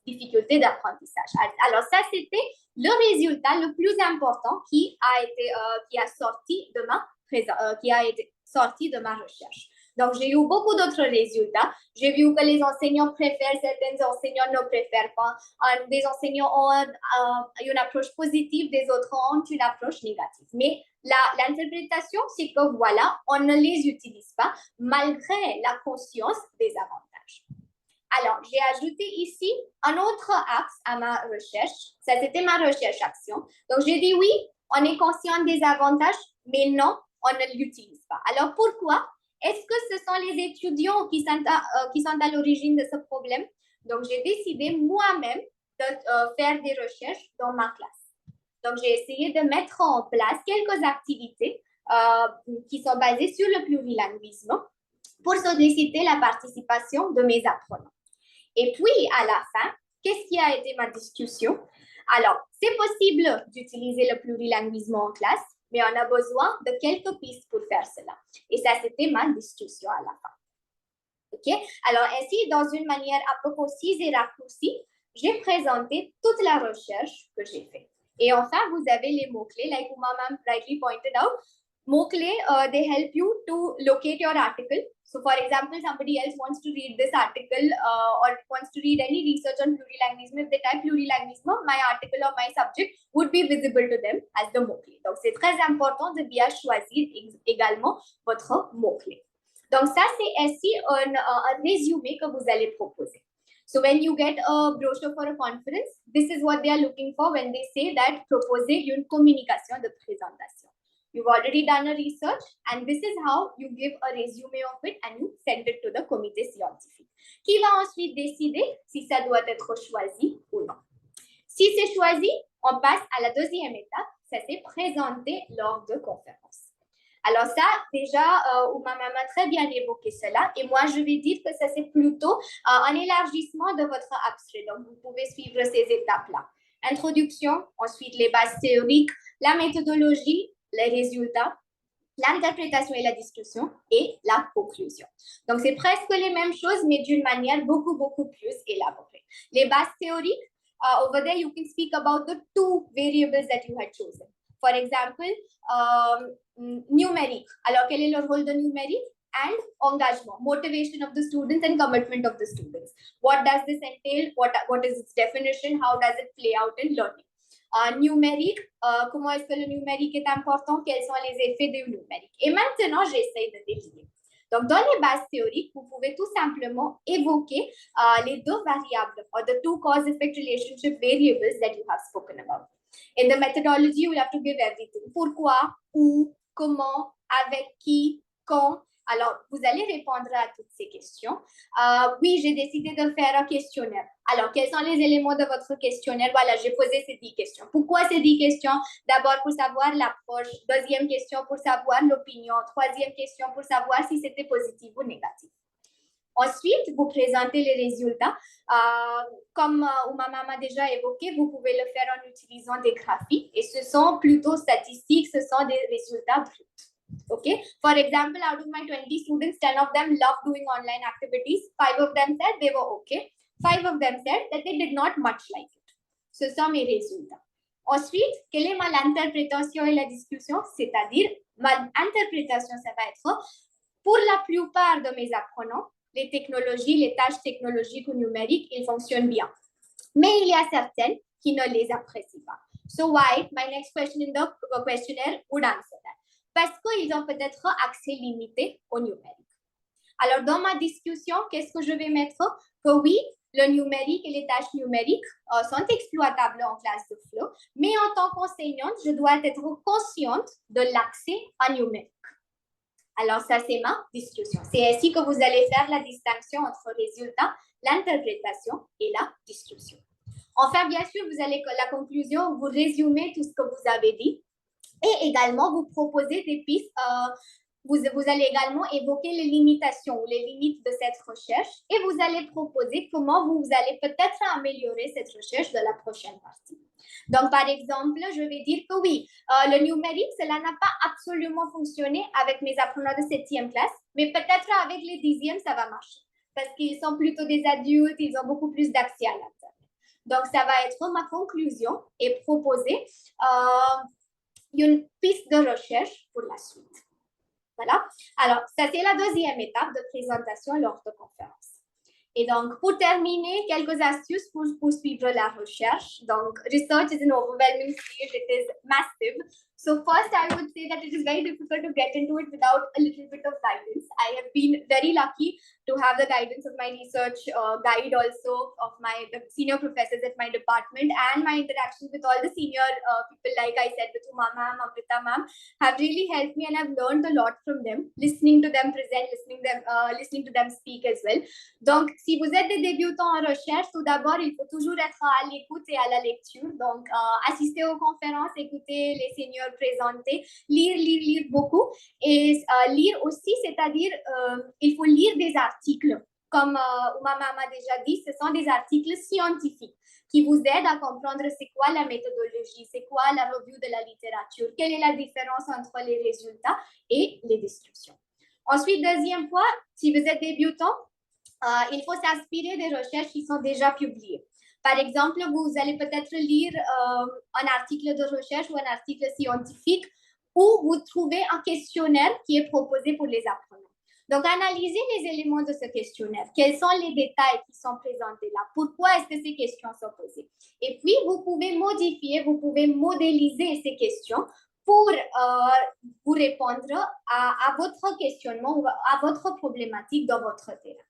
difficulté d'apprentissage. Alors ça, c'était le résultat le plus important qui a sorti de ma recherche. Donc, j'ai eu beaucoup d'autres résultats. J'ai vu que les enseignants préfèrent, certains enseignants ne préfèrent pas. Des enseignants ont une approche positive, des autres ont une approche négative. Mais l'interprétation, c'est que voilà, on ne les utilise pas malgré la conscience des avantages. Alors, j'ai ajouté ici un autre axe à ma recherche. Ça, c'était ma recherche-action. Donc, j'ai dit oui, on est conscient des avantages, mais non, on ne l'utilise pas. Alors, pourquoi? Est-ce que ce sont les étudiants qui sont à l'origine de ce problème? Donc, j'ai décidé moi-même de faire des recherches dans ma classe. Donc, j'ai essayé de mettre en place quelques activités qui sont basées sur le plurilinguisme pour solliciter la participation de mes apprenants. Et puis, à la fin, qu'est-ce qui a été ma discussion? Alors, c'est possible d'utiliser le plurilinguisme en classe, mais on a besoin de quelques pistes pour faire cela. Et ça, c'était ma discussion à la fin. OK? Alors, ainsi, dans une manière un peu concise et raccourcie, j'ai présenté toute la recherche que j'ai faite. Et enfin, vous avez les mots-clés, like Uma ma'am rightly pointed out. Mots-clés, they help you to locate your article. So, for example, somebody else wants to read this article or wants to read any research on plurilinguisme. If they type plurilinguisme, my article or my subject would be visible to them as the mot-clé. Donc, c'est très important de bien choisir également votre mot-clé. Donc, ça, c'est ainsi un résumé que vous allez proposer. So, when you get a brochure for a conference, this is what they are looking for when they say that proposer une communication de présentation. You've already done a research and this is how you give a résumé of it and you send it to the comité scientifique qui va ensuite décider si ça doit être choisi ou non. Si c'est choisi, on passe à la deuxième étape, ça c'est présenter lors de conférences. Alors ça, déjà, Uma ma'am a très bien évoqué cela et moi je vais dire que ça c'est plutôt un élargissement de votre abstrait. Donc vous pouvez suivre ces étapes-là. Introduction, ensuite les bases théoriques, la méthodologie, les résultats, l'interprétation et la discussion et la conclusion. Donc, c'est presque les mêmes choses, mais d'une manière beaucoup plus élaborée. Les bases théoriques, over there, you can speak about the two variables that you had chosen. For example, numérique. Alors, quel est le rôle de numérique? And engagement, motivation of the students and commitment of the students. What does this entail? What is its definition? How does it play out in learning? Numérique, comment est-ce que le numérique est important? Quels sont les effets du numérique? Et maintenant, j'essaie de définir. Donc, dans les bases théoriques, vous pouvez tout simplement évoquer les deux variables, or the two cause-effect relationship variables that you have spoken about. In the methodology, you will have to give everything. Pourquoi, où, comment, avec qui, quand. Alors, vous allez répondre à toutes ces questions. Oui, j'ai décidé de faire un questionnaire. Alors, quels sont les éléments de votre questionnaire? Voilà, j'ai posé ces 10 questions. Pourquoi ces 10 questions? D'abord, pour savoir l'approche. Deuxième question, pour savoir l'opinion. Troisième question, pour savoir si c'était positif ou négatif. Ensuite, vous présentez les résultats. Comme Uma ma'am a déjà évoqué, vous pouvez le faire en utilisant des graphiques. Et ce sont plutôt statistiques, ce sont des résultats bruts. Okay. For example, out of my 20 students, 10 of them love doing online activities. 5 of them said they were okay. 5 of them said that they did not much like it. Ce sont mes résultats. Ensuite, quelle est l'interprétation et la discussion? C'est-à-dire, ma interprétation, ça va être, pour la plupart de mes apprenants, les technologies, les tâches technologiques ou numériques, ils fonctionnent bien. Mais il y a certaines qui ne les apprécient pas. So why? My next question in the questionnaire would answer that. Parce qu'ils ont peut-être accès limité au numérique. Alors, dans ma discussion, qu'est-ce que je vais mettre? Que oui, le numérique et les tâches numériques sont exploitables en classe de FLO, mais en tant qu'enseignante, je dois être consciente de l'accès au numérique. Alors, ça, c'est ma discussion. C'est ainsi que vous allez faire la distinction entre résultat, l'interprétation et la discussion. Enfin, bien sûr, vous allez la conclusion, vous résumez tout ce que vous avez dit. Et également, vous proposez des pistes vous allez également évoquer les limitations ou les limites de cette recherche et vous allez proposer comment vous allez peut-être améliorer cette recherche de la prochaine partie. Donc, par exemple, je vais dire que oui, le numérique, cela n'a pas absolument fonctionné avec mes apprenants de 7e classe, mais peut-être avec les 10e, ça va marcher. Parce qu'ils sont plutôt des adultes, ils ont beaucoup plus d'accès à l'Internet. Donc, ça va être ma conclusion et proposer une piste de recherche pour la suite. Voilà. Alors, ça, c'est la deuxième étape de présentation lors de conférence. Et donc, pour terminer, quelques astuces pour poursuivre la recherche. Donc, research is an overwhelming field. It is massive. So first, I would say that it is very difficult to get into it without a little bit of guidance. I have been very lucky to have the guidance of my research guide also, of the senior professors at my department, and my interactions with all the senior people, like I said, with Uma ma'am, Amrita ma'am, have really helped me, and I've learned a lot from them, listening to them present, listening to them speak as well. Donc, si vous êtes des débutants en recherche, tout d'abord, il faut toujours être à l'écoute et à la lecture. Donc, assister aux conférences, écouter les seniors présenter, lire beaucoup. Et lire aussi, c'est-à-dire, il faut lire des articles. Comme Uma m'a déjà dit, ce sont des articles scientifiques qui vous aident à comprendre c'est quoi la méthodologie, c'est quoi la revue de la littérature, quelle est la différence entre les résultats et les descriptions. Ensuite, deuxième point, si vous êtes débutant, il faut s'inspirer des recherches qui sont déjà publiées. Par exemple, vous allez peut-être lire un article de recherche ou un article scientifique où vous trouvez un questionnaire qui est proposé pour les apprenants. Donc, analysez les éléments de ce questionnaire. Quels sont les détails qui sont présentés là? Pourquoi est-ce que ces questions sont posées? Et puis, vous pouvez modifier, vous pouvez modéliser ces questions pour vous répondre à votre questionnement ou à votre problématique dans votre terrain.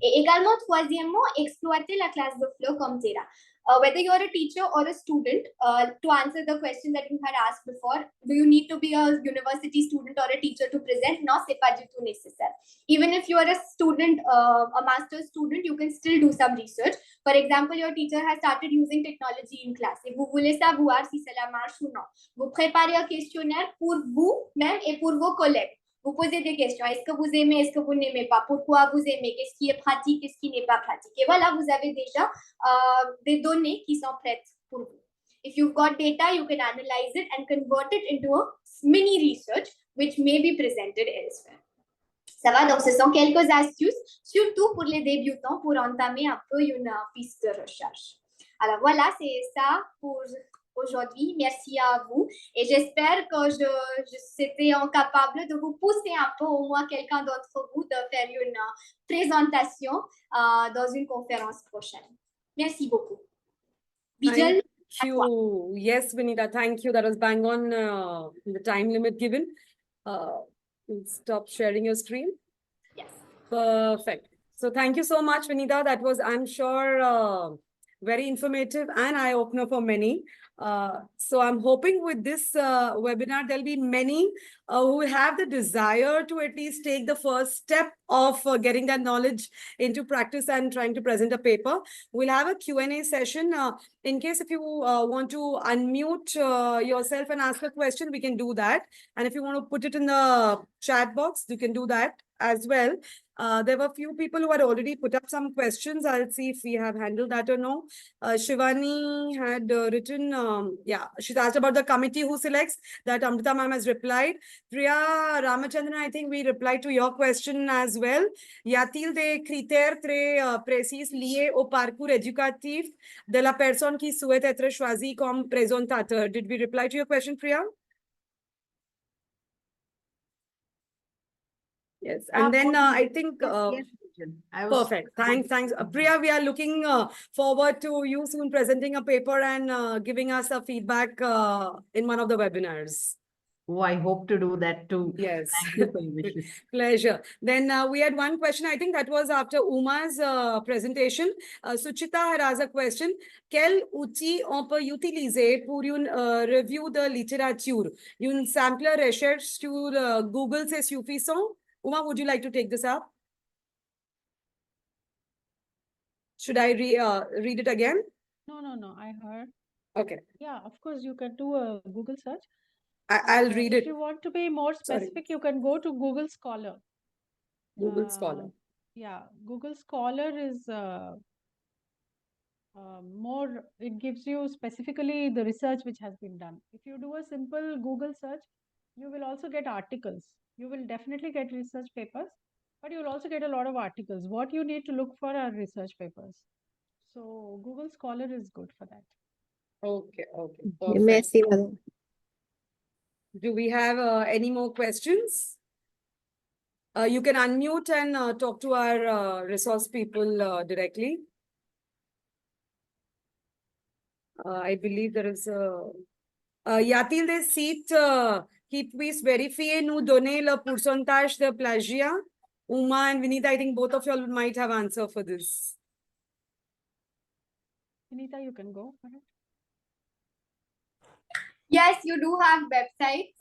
Et également, troisièmement, exploiter la classe de flow comme terrain. Whether you're a teacher or a student, to answer the question that you had asked before, do you need to be a university student or a teacher to present? Non, c'est pas du tout nécessaire. Even if you are a student, a master's student, you can still do some research. For example, your teacher has started using technology in class et vous voulez savoir si cela marche ou non. Vous préparez un questionnaire pour vous-même et pour vos collègues. Vous posez des questions. Est-ce que vous aimez, est-ce que vous n'aimez pas? Pourquoi vous aimez? Qu'est-ce qui est pratique, qu'est-ce qui n'est pas pratique? Et voilà, vous avez déjà des données qui sont prêtes pour vous. If you've got data, you can analyze it and convert it into a mini research, which may be presented elsewhere. Ça va, donc ce sont quelques astuces, surtout pour les débutants, pour entamer un peu une piste de recherche. Alors voilà, c'est ça pour aujourd'hui. Merci à vous et j'espère que j'étais capable de vous pousser un peu, au moins quelqu'un d'entre vous, de faire une présentation dans une conférence prochaine. Merci beaucoup. Bijal, Thank you. Yes, Vinita, thank you. That was bang on the time limit given. Stop sharing your screen. yes. Perfect. So thank you so much, Vinita. That was, I'm sure, very informative and eye-opener for many. So I'm hoping with this webinar, there'll be many who will have the desire to at least take the first step of getting that knowledge into practice and trying to present a paper. We'll have a Q&A session. In case if you want to unmute yourself and ask a question, we can do that. And if you want to put it in the chat box, you can do that as well. There were a few people who had already put up some questions. I'll see if we have handled that or no. Shivani had written, she's asked about the committee who selects. That Amrita ma'am has replied. Priya Ramachandran, I think we replied to your question as well. Y-a-t-il des critères très précis liés au parcours éducatif de la personne qui souhaite être choisie comme présentateur? Did we reply to your question, Priya? Yes, and then I think Yes, I was perfect. Thanks. Priya, we are looking forward to you soon presenting a paper and giving us a feedback in one of the webinars. Oh, I hope to do that too. Yes. Thank you for your wishes. Pleasure. Then we had one question. I think that was after Uma's presentation. Suchita had asked a question. Quel outil on peut utiliser pour une review de littérature? Une simple recherche sur Google c'est suffisant? Uma, would you like to take this up? Should I read it again? No, I heard. Okay. Yeah, of course, you can do a Google search. I'll read If it. you want to be more Sorry. specific, you can go to Google Scholar. Google Scholar. Yeah, Google Scholar is more, it gives you specifically the research which has been done. If you do a simple Google search, you will also get articles. You will definitely get research papers, but you will also get a lot of articles. What you need to look for are research papers. So Google Scholar is good for that. Okay, okay, perfect. Merci, madam. Do we have any more questions? You can unmute and talk to our resource people directly. I believe there is a... Yatil de sit qui puisse vérifier nous donner le pourcentage de plagiat. Uma and Vinita, I think both of y'all might have answer for this. Anita, you can go for it. Yes, you do have websites,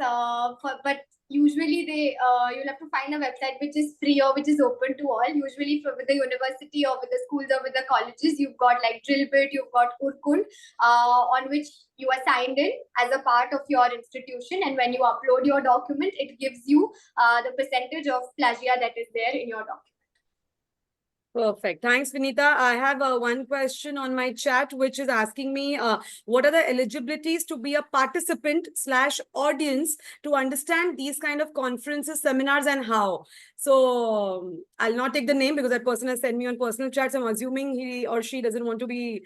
but usually you'll have to find a website which is free or which is open to all. Usually with the university or with the schools or with the colleges, you've got like Drillbit, you've got Urkund, on which you are signed in as a part of your institution. And when you upload your document, it gives you the percentage of plagiat that is there in your document. Perfect. Thanks, Vinita. I have one question on my chat, which is asking me, what are the eligibilities to be a participant / audience to understand these kind of conferences, seminars, and how? So I'll not take the name because that person has sent me on personal chats. I'm assuming he or she doesn't want to be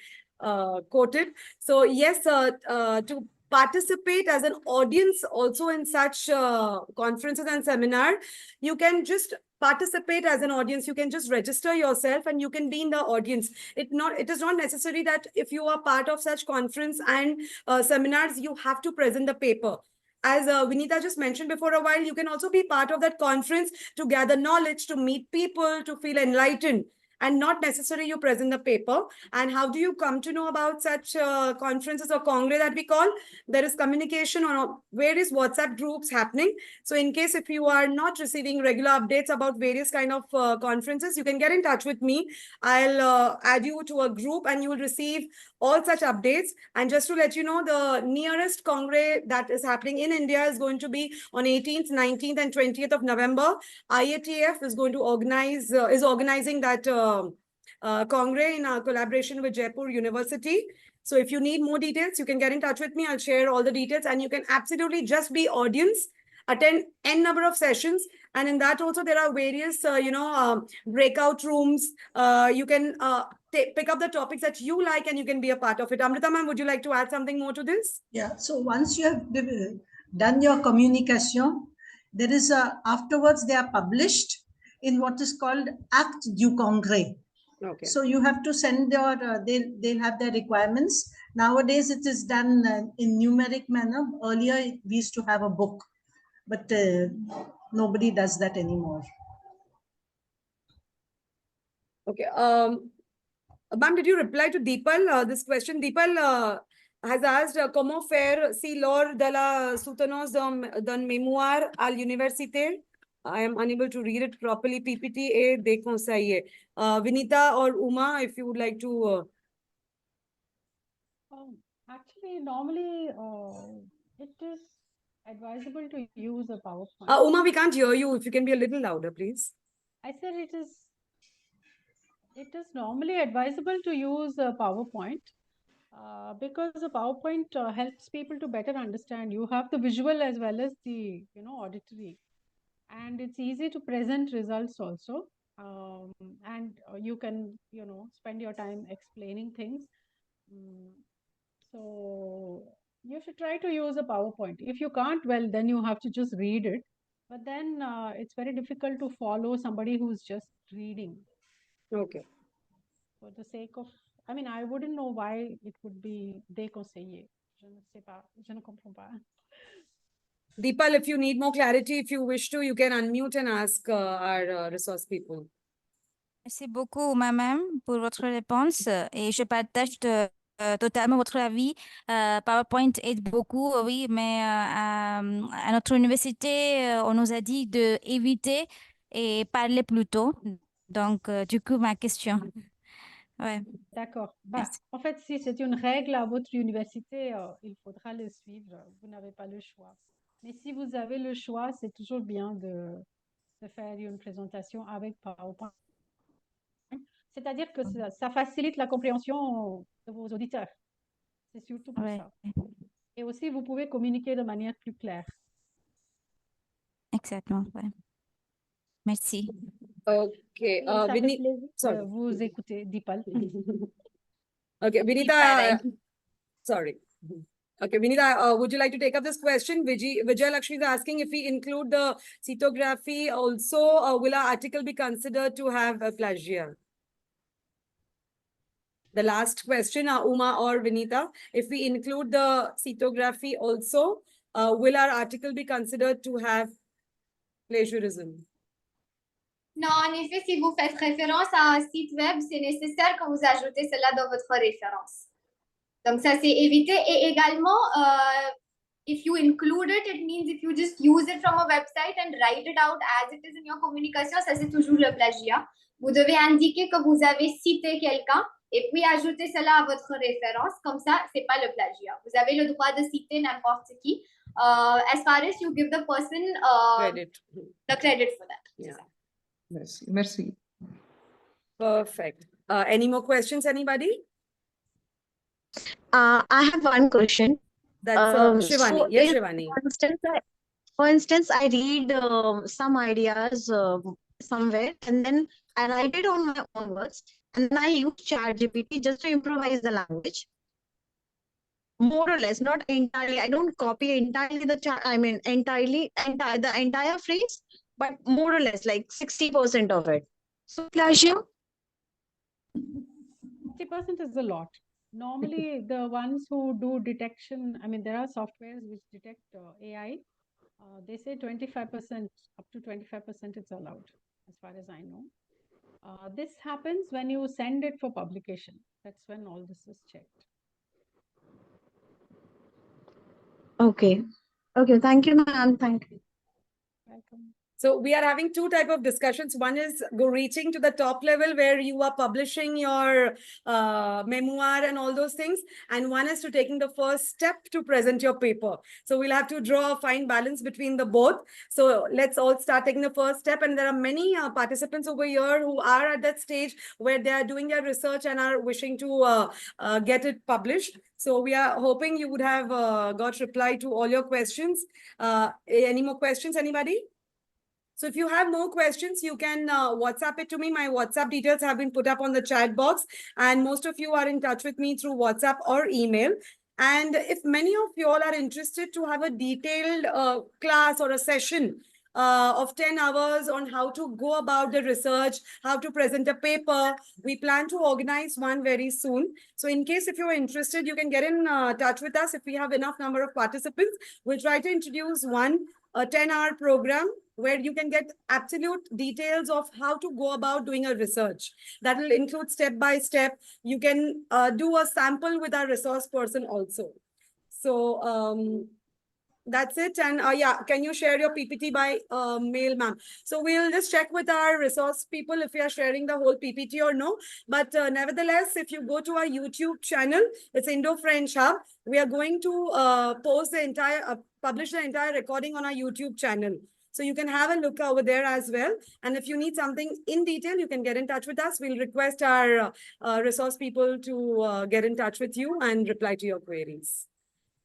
quoted. So yes, to participate as an audience also in such conferences and seminar, you can just participate as an audience. You can just register yourself and you can be in the audience. It is not necessary that if you are part of such conference and seminars, you have to present the paper. As Vinita just mentioned before a while, you can also be part of that conference to gather knowledge, to meet people, to feel enlightened, and not necessarily you present the paper. And how do you come to know about such conferences or congress that we call? There is communication on various WhatsApp groups happening. So in case if you are not receiving regular updates about various kind of conferences, you can get in touch with me. I'll add you to a group and you will receive all such updates. And just to let you know, the nearest congress that is happening in India is going to be on 18th, 19th, and 20th of November. IATF is going to organizing that congress in collaboration with Jaipur University. So if you need more details, you can get in touch with me. I'll share all the details and you can absolutely just be audience, attend n number of sessions. And in that also there are various, breakout rooms. You can pick up the topics that you like and you can be a part of it. Amrita ma'am, would you like to add something more to this? Yeah, so once you have done your communication, there is afterwards they are published in what is called Acte du Congrès. Okay. So you have to send your, they'll have their requirements. Nowadays it is done in numeric manner. Earlier we used to have a book, but nobody does that anymore. Okay. Ma'am, did you reply to Deepal this question? Deepal has asked comment faire si lors de la soutenance d'un mémoire à l'université? I am unable to read it properly. PPT est déconseillé. Vinita or Uma, if you would like to. Actually, normally it is advisable to use a PowerPoint. Uma, we can't hear you. If you can be a little louder, please. I said it is normally advisable to use a PowerPoint because the PowerPoint helps people to better understand. You have the visual as well as the auditory, and it's easy to present results also. And you can spend your time explaining things. So you should try to use a PowerPoint. If you can't, well, then you have to just read it. But then it's very difficult to follow somebody who's just reading. Okay. For the sake of, I mean, I wouldn't know why it would be déconseillé. Je ne sais pas, je ne comprends pas. Deepal, if you need more clarity, if you wish to, you can unmute and ask our resource people. Merci beaucoup, madame, pour votre réponse et je partage totalement votre avis. PowerPoint aide beaucoup, oui, mais à notre université, on nous a dit d'éviter et parler plus tôt. Donc, du coup, ma question. Ouais. D'accord. Bah, Merci. en fait, si c'est une règle à votre université, il faudra le suivre. Vous n'avez pas le choix. Mais si vous avez le choix, c'est toujours bien de faire une présentation avec PowerPoint. C'est-à-dire que ça facilite la compréhension de vos auditeurs. C'est surtout pour Ouais, ça. Et aussi, vous pouvez communiquer de manière plus claire. exactement. Ouais. Merci. Okay, Et ça fait Vinny, plaisir de sorry. vous écouter, Dipal. Okay, Vinita, Correct. sorry. Okay, Vinita, would you like to take up this question? Vijay Lakshmi is asking if we include the cetography also, will our article be considered to have a plagiar? The last question, Uma or Vinita, if we include the cetography also, will our article be considered to have plagiarism? Non, en effet, si vous faites référence à un site web, c'est nécessaire que vous ajoutez cela dans votre référence. Donc, ça, c'est évité. Et également, if you include it, it means if you just use it from a website and write it out as it is in your communication, ça, c'est toujours le plagiat. Vous devez indiquer que vous avez cité quelqu'un et puis ajouter cela à votre référence. Comme ça, c'est pas le plagiat. Vous avez le droit de citer n'importe qui. As far as you give the person Credit. the credit for that. Yeah. Merci. Merci. Perfect. Any more questions, anybody? I have one question. That's Shivani. So Yes, if, Shivani. for instance, I read some ideas somewhere and then I write it on my own words and then I use ChatGPT just to improvise the language. More or less, not entirely. I don't copy entirely the the entire phrase, but more or less like 60% of it. So plagiar? 60% is a lot. Normally, the ones who do detection, I mean, there are softwares which detect AI. They say 25%, up to 25% is allowed, as far as I know. This happens when you send it for publication. That's when all this is checked. Okay. Okay. Thank you, ma'am. Thank you. Welcome. So we are having two type of discussions. One is reaching to the top level where you are publishing your memoir and all those things. And one is to taking the first step to present your paper. So we'll have to draw a fine balance between the both. So let's all start taking the first step. And there are many participants over here who are at that stage where they are doing their research and are wishing to get it published. So we are hoping you would have got reply to all your questions. Any more questions, anybody? So if you have more questions, you can WhatsApp it to me. My WhatsApp details have been put up on the chat box. And most of you are in touch with me through WhatsApp or email. And if many of you all are interested to have a detailed class or a session of 10 hours on how to go about the research, how to present a paper, we plan to organize one very soon. So in case if you're interested, you can get in touch with us. If we have enough number of participants, we'll try to introduce a 10-hour program where you can get absolute details of how to go about doing a research. That will include step-by-step. You can do a sample with our resource person also. So that's it. And yeah, can you share your PPT by mail, ma'am? So we'll just check with our resource people if we are sharing the whole PPT or no. But nevertheless, if you go to our YouTube channel, it's Indo-French Hub. We are going to post the entire, publish the entire recording on our YouTube channel. So you can have a look over there as well. And if you need something in detail, you can get in touch with us. We'll request our resource people to get in touch with you and reply to your queries.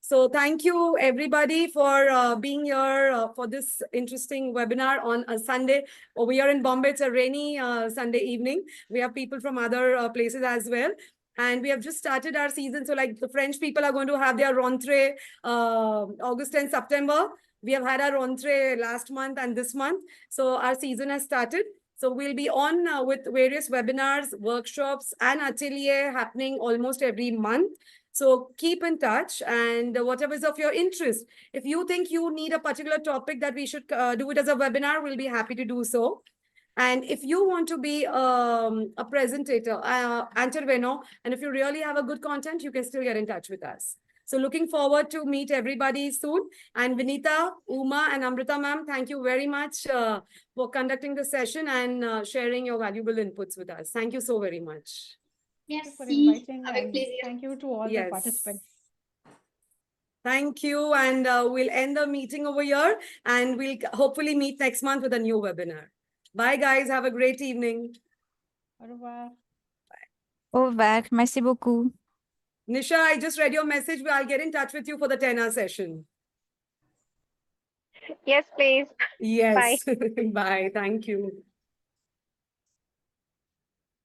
So thank you everybody for being here for this interesting webinar on a Sunday. Over here in Bombay, it's a rainy Sunday evening. We have people from other places as well. And we have just started our season. So like the French people are going to have their rentrée August and September. We have had our rentrée last month and this month. So our season has started. So we'll be on with various webinars, workshops, and atelier happening almost every month. So keep in touch and whatever is of your interest. If you think you need a particular topic that we should do it as a webinar, we'll be happy to do so. And if you want to be a presentator, intervenor, and if you really have a good content, you can still get in touch with us. So looking forward to meet everybody soon. And Vinita, Uma, and Amrita ma'am, thank you very much for conducting the session and sharing your valuable inputs with us. Thank you so very much. Thank you for Merci. inviting Avec and plaisir. thank you to all the participants. Thank you. And we'll end the meeting over here and we'll hopefully meet next month with a new webinar. Bye, guys. Have a great evening. Au revoir. Au revoir. Merci beaucoup. Nisha, I just read your message. I'll get in touch with you for the 10-hour session. Yes, please. Yes. Bye. Thank you.